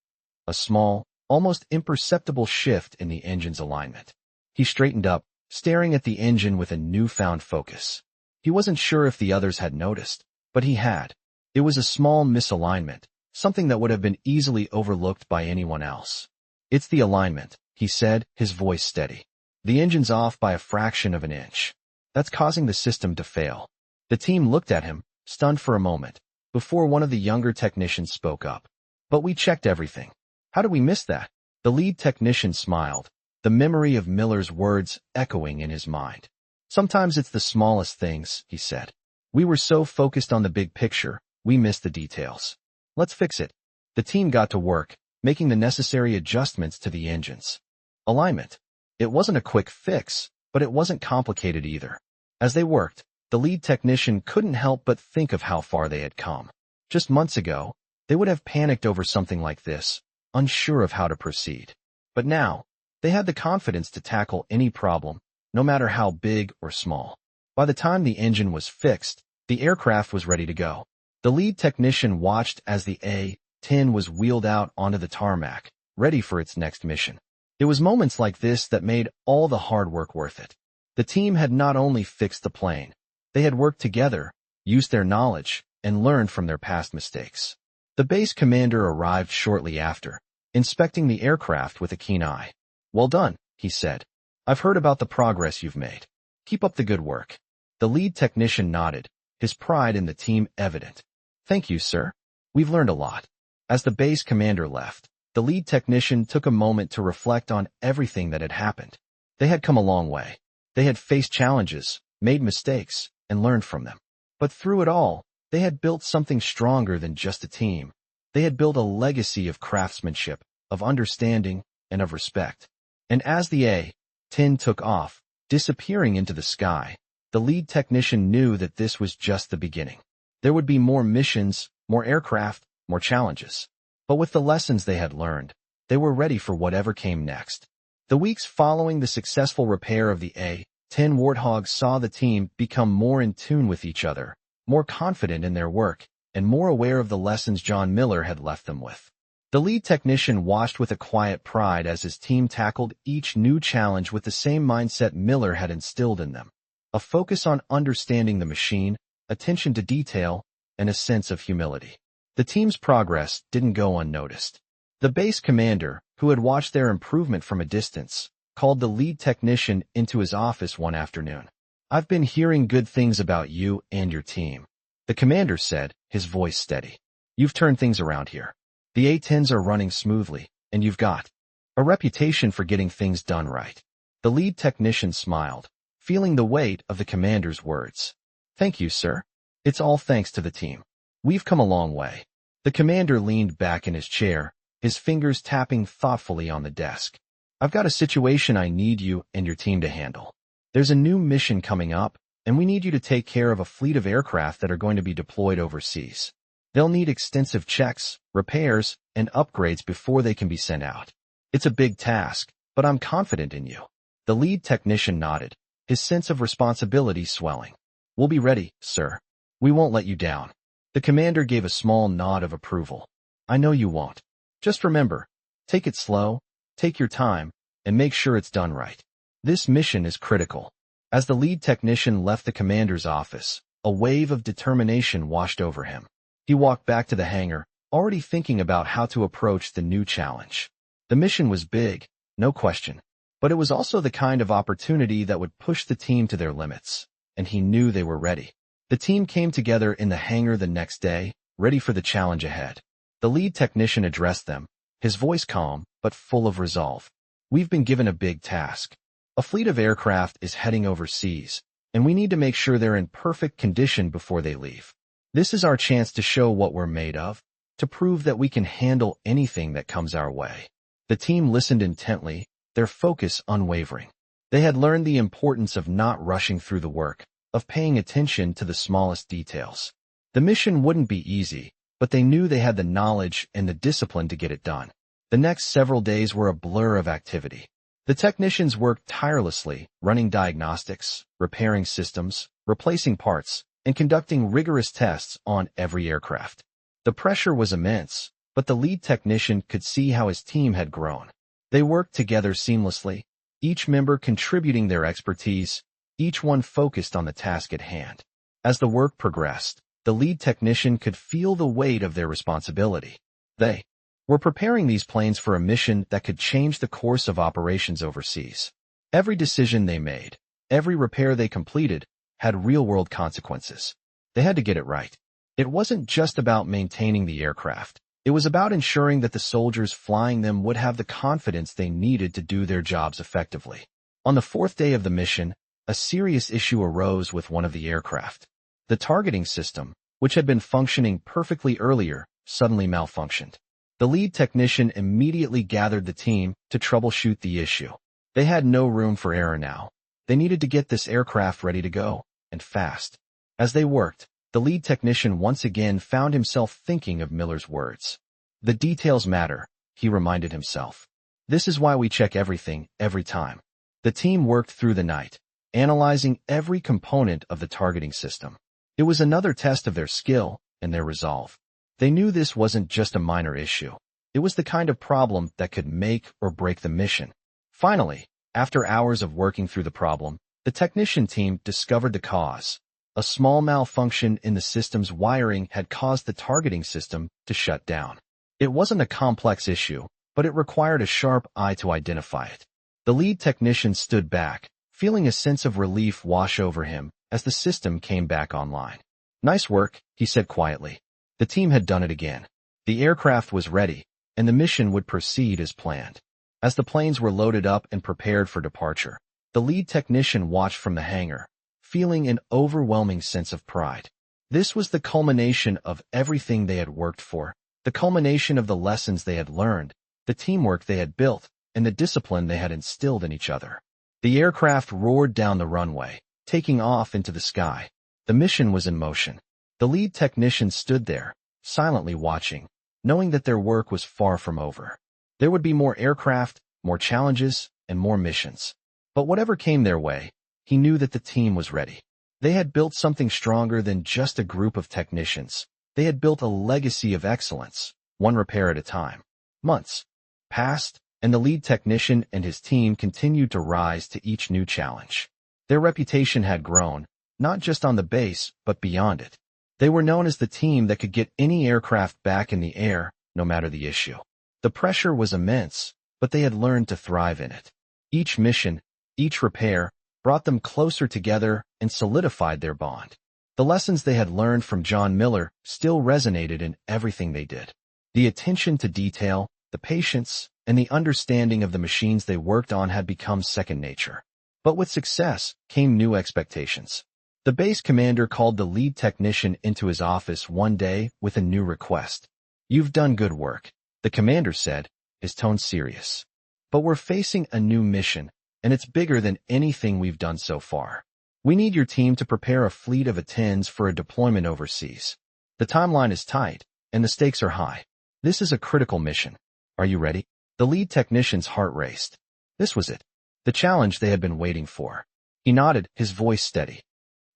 A small, almost imperceptible shift in the engine's alignment. He straightened up, staring at the engine with a newfound focus. He wasn't sure if the others had noticed, but he had. It was a small misalignment, something that would have been easily overlooked by anyone else. "It's the alignment," he said, his voice steady. "The engine's off by a fraction of an inch. That's causing the system to fail." The team looked at him, stunned for a moment, before one of the younger technicians spoke up. "But we checked everything. How did we miss that?" The lead technician smiled, the memory of Miller's words echoing in his mind. "Sometimes it's the smallest things," he said. "We were so focused on the big picture, we missed the details. Let's fix it." The team got to work, making the necessary adjustments to the engines. Alignment. It wasn't a quick fix, but it wasn't complicated either. As they worked, the lead technician couldn't help but think of how far they had come. Just months ago, they would have panicked over something like this, unsure of how to proceed. But now, they had the confidence to tackle any problem, no matter how big or small. By the time the engine was fixed, The aircraft was ready to go. The lead technician watched as the A-10 was wheeled out onto the tarmac, ready for its next mission. It was moments like this that made all the hard work worth it. The team had not only fixed the plane, they had worked together, used their knowledge, and learned from their past mistakes. The base commander arrived shortly after, inspecting the aircraft with a keen eye. "Well done," he said. "I've heard about the progress you've made. Keep up the good work." The lead technician nodded, his pride in the team evident. "Thank you, sir. We've learned a lot." As the base commander left, the lead technician took a moment to reflect on everything that had happened. They had come a long way. They had faced challenges, made mistakes, and learned from them. But through it all, they had built something stronger than just a team. They had built a legacy of craftsmanship, of understanding, and of respect. And as the A-10 took off, disappearing into the sky, the lead technician knew that this was just the beginning. There would be more missions, more aircraft, more challenges. But with the lessons they had learned, they were ready for whatever came next. The weeks following the successful repair of the A-10 Warthog saw the team become more in tune with each other, more confident in their work, and more aware of the lessons John Miller had left them with. The lead technician watched with a quiet pride as his team tackled each new challenge with the same mindset Miller had instilled in them. A focus on understanding the machine, attention to detail, and a sense of humility. The team's progress didn't go unnoticed. The base commander, who had watched their improvement from a distance, called the lead technician into his office one afternoon. "I've been hearing good things about you and your team," the commander said, his voice steady. "You've turned things around here. The A-10s are running smoothly, and you've got a reputation for getting things done right." The lead technician smiled, feeling the weight of the commander's words. "Thank you, sir. It's all thanks to the team. We've come a long way." The commander leaned back in his chair, his fingers tapping thoughtfully on the desk. "I've got a situation I need you and your team to handle. There's a new mission coming up, and we need you to take care of a fleet of aircraft that are going to be deployed overseas. They'll need extensive checks, repairs, and upgrades before they can be sent out. It's a big task, but I'm confident in you." The lead technician nodded, his sense of responsibility swelling. "We'll be ready, sir. We won't let you down." The commander gave a small nod of approval. "I know you won't. Just remember, take it slow, take your time, and make sure it's done right. This mission is critical." As the lead technician left the commander's office, a wave of determination washed over him. He walked back to the hangar, already thinking about how to approach the new challenge. The mission was big, no question, but it was also the kind of opportunity that would push the team to their limits, and he knew they were ready. The team came together in the hangar the next day, ready for the challenge ahead. The lead technician addressed them, his voice calm but full of resolve. "We've been given a big task. A fleet of aircraft is heading overseas, and we need to make sure they're in perfect condition before they leave. This is our chance to show what we're made of, to prove that we can handle anything that comes our way." The team listened intently, their focus unwavering. They had learned the importance of not rushing through the work, of paying attention to the smallest details. The mission wouldn't be easy, but they knew they had the knowledge and the discipline to get it done. The next several days were a blur of activity. The technicians worked tirelessly, running diagnostics, repairing systems, replacing parts, and conducting rigorous tests on every aircraft. The pressure was immense, but the lead technician could see how his team had grown. They worked together seamlessly, each member contributing their expertise, each one focused on the task at hand. As the work progressed, the lead technician could feel the weight of their responsibility. They were preparing these planes for a mission that could change the course of operations overseas. Every decision they made, every repair they completed, had real-world consequences. They had to get it right. It wasn't just about maintaining the aircraft. It was about ensuring that the soldiers flying them would have the confidence they needed to do their jobs effectively. On the fourth day of the mission, a serious issue arose with one of the aircraft. The targeting system, which had been functioning perfectly earlier, suddenly malfunctioned. The lead technician immediately gathered the team to troubleshoot the issue. They had no room for error now. They needed to get this aircraft ready to go, and fast. As they worked, the lead technician once again found himself thinking of Miller's words. "The details matter," he reminded himself. "This is why we check everything, every time." The team worked through the night, analyzing every component of the targeting system. It was another test of their skill and their resolve. They knew this wasn't just a minor issue. It was the kind of problem that could make or break the mission. Finally, after hours of working through the problem, the technician team discovered the cause. A small malfunction in the system's wiring had caused the targeting system to shut down. It wasn't a complex issue, but it required a sharp eye to identify it. The lead technician stood back, feeling a sense of relief wash over him as the system came back online. "Nice work," he said quietly. The team had done it again. The aircraft was ready, and the mission would proceed as planned. As the planes were loaded up and prepared for departure, the lead technician watched from the hangar, feeling an overwhelming sense of pride. This was the culmination of everything they had worked for, the culmination of the lessons they had learned, the teamwork they had built, and the discipline they had instilled in each other. The aircraft roared down the runway, taking off into the sky. The mission was in motion. The lead technician stood there, silently watching, knowing that their work was far from over. There would be more aircraft, more challenges, and more missions. But whatever came their way, he knew that the team was ready. They had built something stronger than just a group of technicians. They had built a legacy of excellence, one repair at a time. Months passed, and the lead technician and his team continued to rise to each new challenge. Their reputation had grown, not just on the base, but beyond it. They were known as the team that could get any aircraft back in the air, no matter the issue. The pressure was immense, but they had learned to thrive in it. Each mission, each repair, brought them closer together and solidified their bond. The lessons they had learned from John Miller still resonated in everything they did. The attention to detail, the patience, and the understanding of the machines they worked on had become second nature. But with success came new expectations. The base commander called the lead technician into his office one day with a new request. "You've done good work," the commander said, his tone serious. "But we're facing a new mission, and it's bigger than anything we've done so far. We need your team to prepare a fleet of A-10s for a deployment overseas. The timeline is tight, and the stakes are high. This is a critical mission. Are you ready?" The lead technician's heart raced. This was it, the challenge they had been waiting for. He nodded, his voice steady.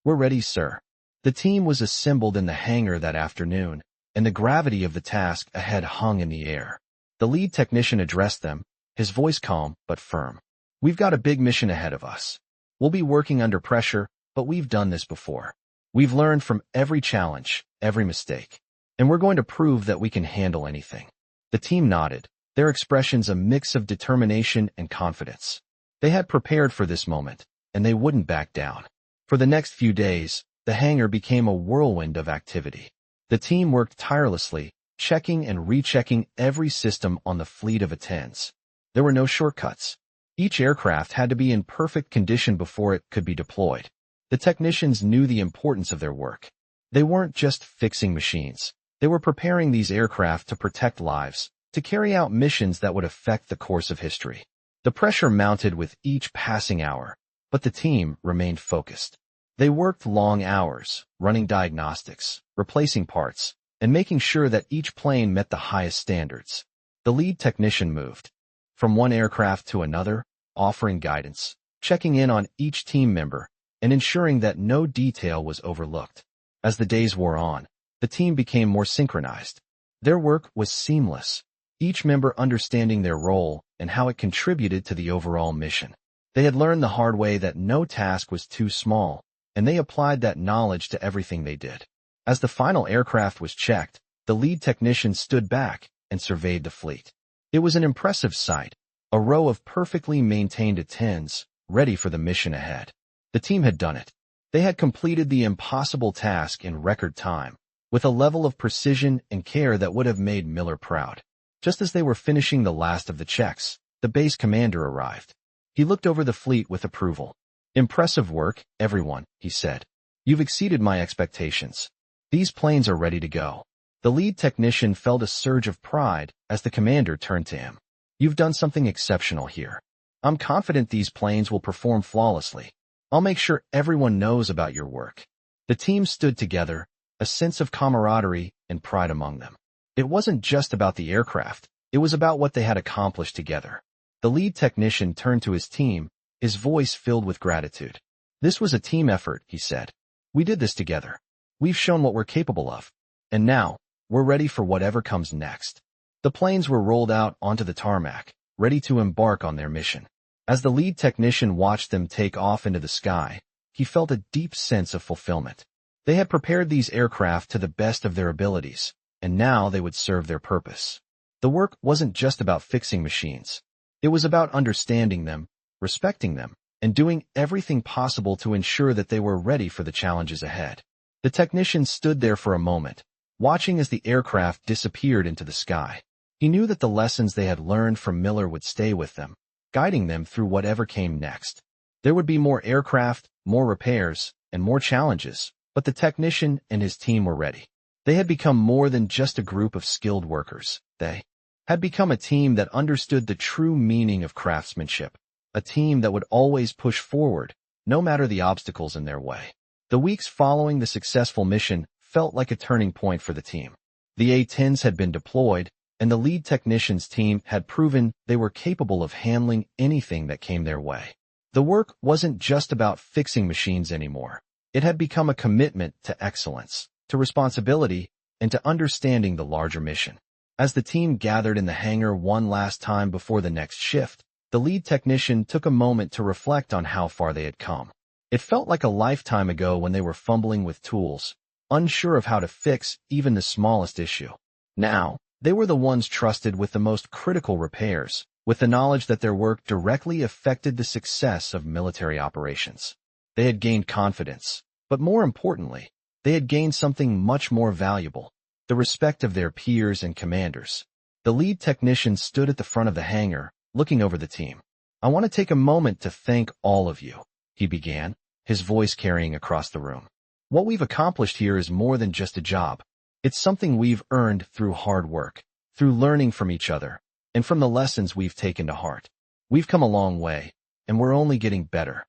"We're ready, sir." The team was assembled in the hangar that afternoon, and the gravity of the task ahead hung in the air. The lead technician addressed them, his voice calm but firm. "We've got a big mission ahead of us. We'll be working under pressure, but we've done this before. We've learned from every challenge, every mistake, and we're going to prove that we can handle anything." The team nodded, their expressions a mix of determination and confidence. They had prepared for this moment, and they wouldn't back down. For the next few days, the hangar became a whirlwind of activity. The team worked tirelessly, checking and rechecking every system on the fleet of A-10s. There were no shortcuts. Each aircraft had to be in perfect condition before it could be deployed. The technicians knew the importance of their work. They weren't just fixing machines. They were preparing these aircraft to protect lives, to carry out missions that would affect the course of history. The pressure mounted with each passing hour, but the team remained focused. They worked long hours, running diagnostics, replacing parts, and making sure that each plane met the highest standards. The lead technician moved from one aircraft to another, offering guidance, checking in on each team member, and ensuring that no detail was overlooked. As the days wore on, the team became more synchronized. Their work was seamless, each member understanding their role and how it contributed to the overall mission. They had learned the hard way that no task was too small, and they applied that knowledge to everything they did. As the final aircraft was checked, the lead technician stood back and surveyed the fleet. It was an impressive sight, a row of perfectly maintained A-10s, ready for the mission ahead. The team had done it. They had completed the impossible task in record time, with a level of precision and care that would have made Miller proud. Just as they were finishing the last of the checks, the base commander arrived. He looked over the fleet with approval. "Impressive work, everyone," he said. "You've exceeded my expectations. These planes are ready to go." The lead technician felt a surge of pride as the commander turned to him. "You've done something exceptional here. I'm confident these planes will perform flawlessly. I'll make sure everyone knows about your work." The team stood together, a sense of camaraderie and pride among them. It wasn't just about the aircraft, it was about what they had accomplished together. The lead technician turned to his team, his voice filled with gratitude. "This was a team effort," he said. "We did this together. We've shown what we're capable of. And now, we're ready for whatever comes next. The planes were rolled out onto the tarmac, ready to embark on their mission. As the lead technician watched them take off into the sky, he felt a deep sense of fulfillment. They had prepared these aircraft to the best of their abilities, and now they would serve their purpose. The work wasn't just about fixing machines. It was about understanding them, respecting them, and doing everything possible to ensure that they were ready for the challenges ahead. The technician stood there for a moment, watching as the aircraft disappeared into the sky. He knew that the lessons they had learned from Miller would stay with them, guiding them through whatever came next. There would be more aircraft, more repairs, and more challenges, but the technician and his team were ready. They had become more than just a group of skilled workers. They had become a team that understood the true meaning of craftsmanship, a team that would always push forward, no matter the obstacles in their way. The weeks following the successful mission felt like a turning point for the team. The A-10s had been deployed, and the lead technician's team had proven they were capable of handling anything that came their way. The work wasn't just about fixing machines anymore. It had become a commitment to excellence, to responsibility, and to understanding the larger mission. As the team gathered in the hangar one last time before the next shift, the lead technician took a moment to reflect on how far they had come. It felt like a lifetime ago when they were fumbling with tools, unsure of how to fix even the smallest issue. Now, they were the ones trusted with the most critical repairs, with the knowledge that their work directly affected the success of military operations. They had gained confidence, but more importantly, they had gained something much more valuable, the respect of their peers and commanders. The lead technician stood at the front of the hangar, looking over the team. "I want to take a moment to thank all of you," he began, his voice carrying across the room. "What we've accomplished here is more than just a job. It's something we've earned through hard work, through learning from each other, and from the lessons we've taken to heart. We've come a long way, and we're only getting better."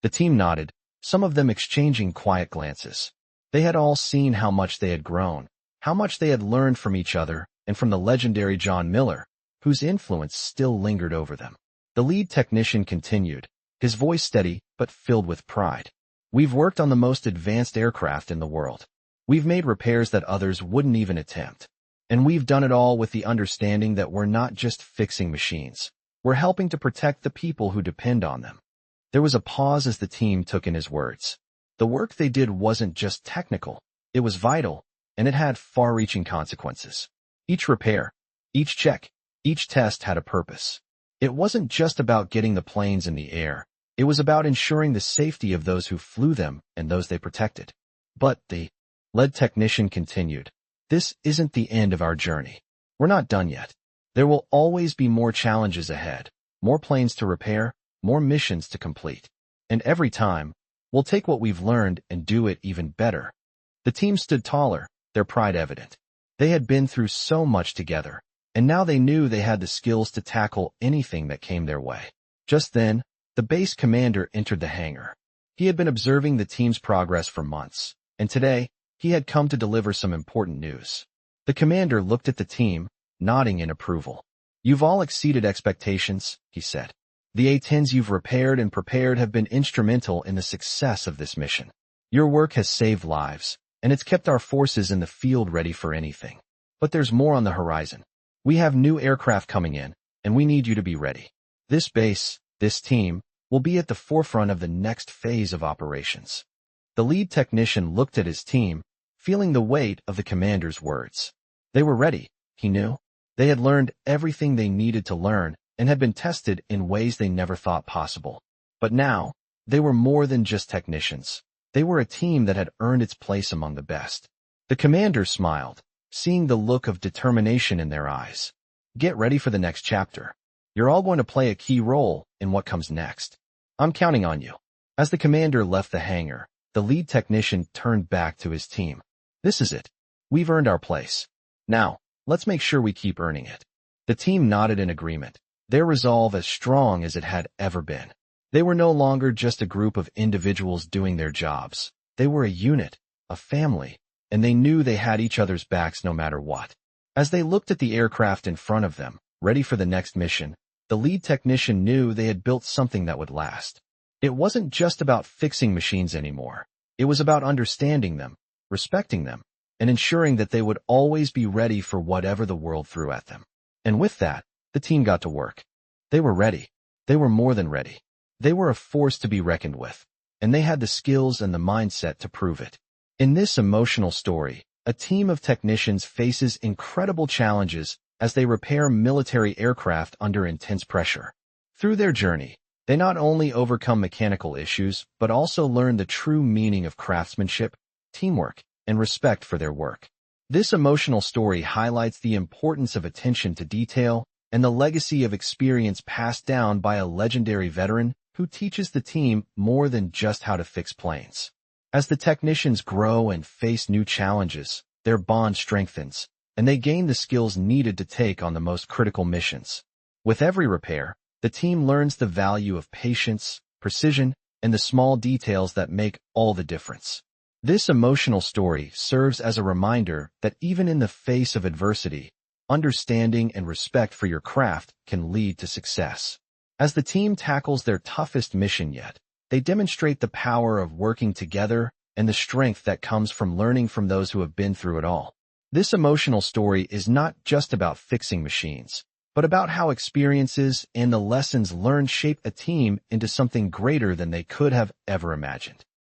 The team nodded, some of them exchanging quiet glances. They had all seen how much they had grown, how much they had learned from each other and from the legendary John Miller, whose influence still lingered over them. The lead technician continued, his voice steady but filled with pride. "We've worked on the most advanced aircraft in the world. We've made repairs that others wouldn't even attempt. And we've done it all with the understanding that we're not just fixing machines. We're helping to protect the people who depend on them." There was a pause as the team took in his words. The work they did wasn't just technical, it was vital, and it had far-reaching consequences. Each repair, each check, each test had a purpose. It wasn't just about getting the planes in the air, it was about ensuring the safety of those who flew them and those they protected. But the lead technician continued, "This isn't the end of our journey. We're not done yet. There will always be more challenges ahead, more planes to repair, more missions to complete. And every time, we'll take what we've learned and do it even better." The team stood taller, their pride evident. They had been through so much together, and now they knew they had the skills to tackle anything that came their way. Just then, the base commander entered the hangar. He had been observing the team's progress for months, and today, he had come to deliver some important news. The commander looked at the team, nodding in approval. "You've all exceeded expectations," he said. "The A-10s you've repaired and prepared have been instrumental in the success of this mission. Your work has saved lives, and it's kept our forces in the field ready for anything. But there's more on the horizon. We have new aircraft coming in, and we need you to be ready. This base, this team, will be at the forefront of the next phase of operations." The lead technician looked at his team, feeling the weight of the commander's words. They were ready, he knew. They had learned everything they needed to learn and had been tested in ways they never thought possible. But now, they were more than just technicians. They were a team that had earned its place among the best. The commander smiled, seeing the look of determination in their eyes. "Get ready for the next chapter. You're all going to play a key role in what comes next. I'm counting on you." As the commander left the hangar, the lead technician turned back to his team. "This is it. We've earned our place. Now, let's make sure we keep earning it." The team nodded in agreement, their resolve as strong as it had ever been. They were no longer just a group of individuals doing their jobs. They were a unit, a family, and they knew they had each other's backs no matter what. As they looked at the aircraft in front of them, ready for the next mission, the lead technician knew they had built something that would last. It wasn't just about fixing machines anymore. It was about understanding them, respecting them, and ensuring that they would always be ready for whatever the world threw at them. And with that, the team got to work. They were ready. They were more than ready. They were a force to be reckoned with, and they had the skills and the mindset to prove it. In this emotional story, a team of technicians faces incredible challenges as they repair military aircraft under intense pressure. Through their journey, they not only overcome mechanical issues, but also learn the true meaning of craftsmanship, teamwork, and respect for their work. This emotional story highlights the importance of attention to detail and the legacy of experience passed down by a legendary veteran who teaches the team more than just how to fix planes. As the technicians grow and face new challenges, their bond strengthens, and they gain the skills needed to take on the most critical missions. With every repair, the team learns the value of patience, precision, and the small details that make all the difference. This emotional story serves as a reminder that even in the face of adversity, understanding and respect for your craft can lead to success. As the team tackles their toughest mission yet, they demonstrate the power of working together and the strength that comes from learning from those who have been through it all. This emotional story is not just about fixing machines, but about how experiences and the lessons learned shape a team into something greater than they could have ever imagined.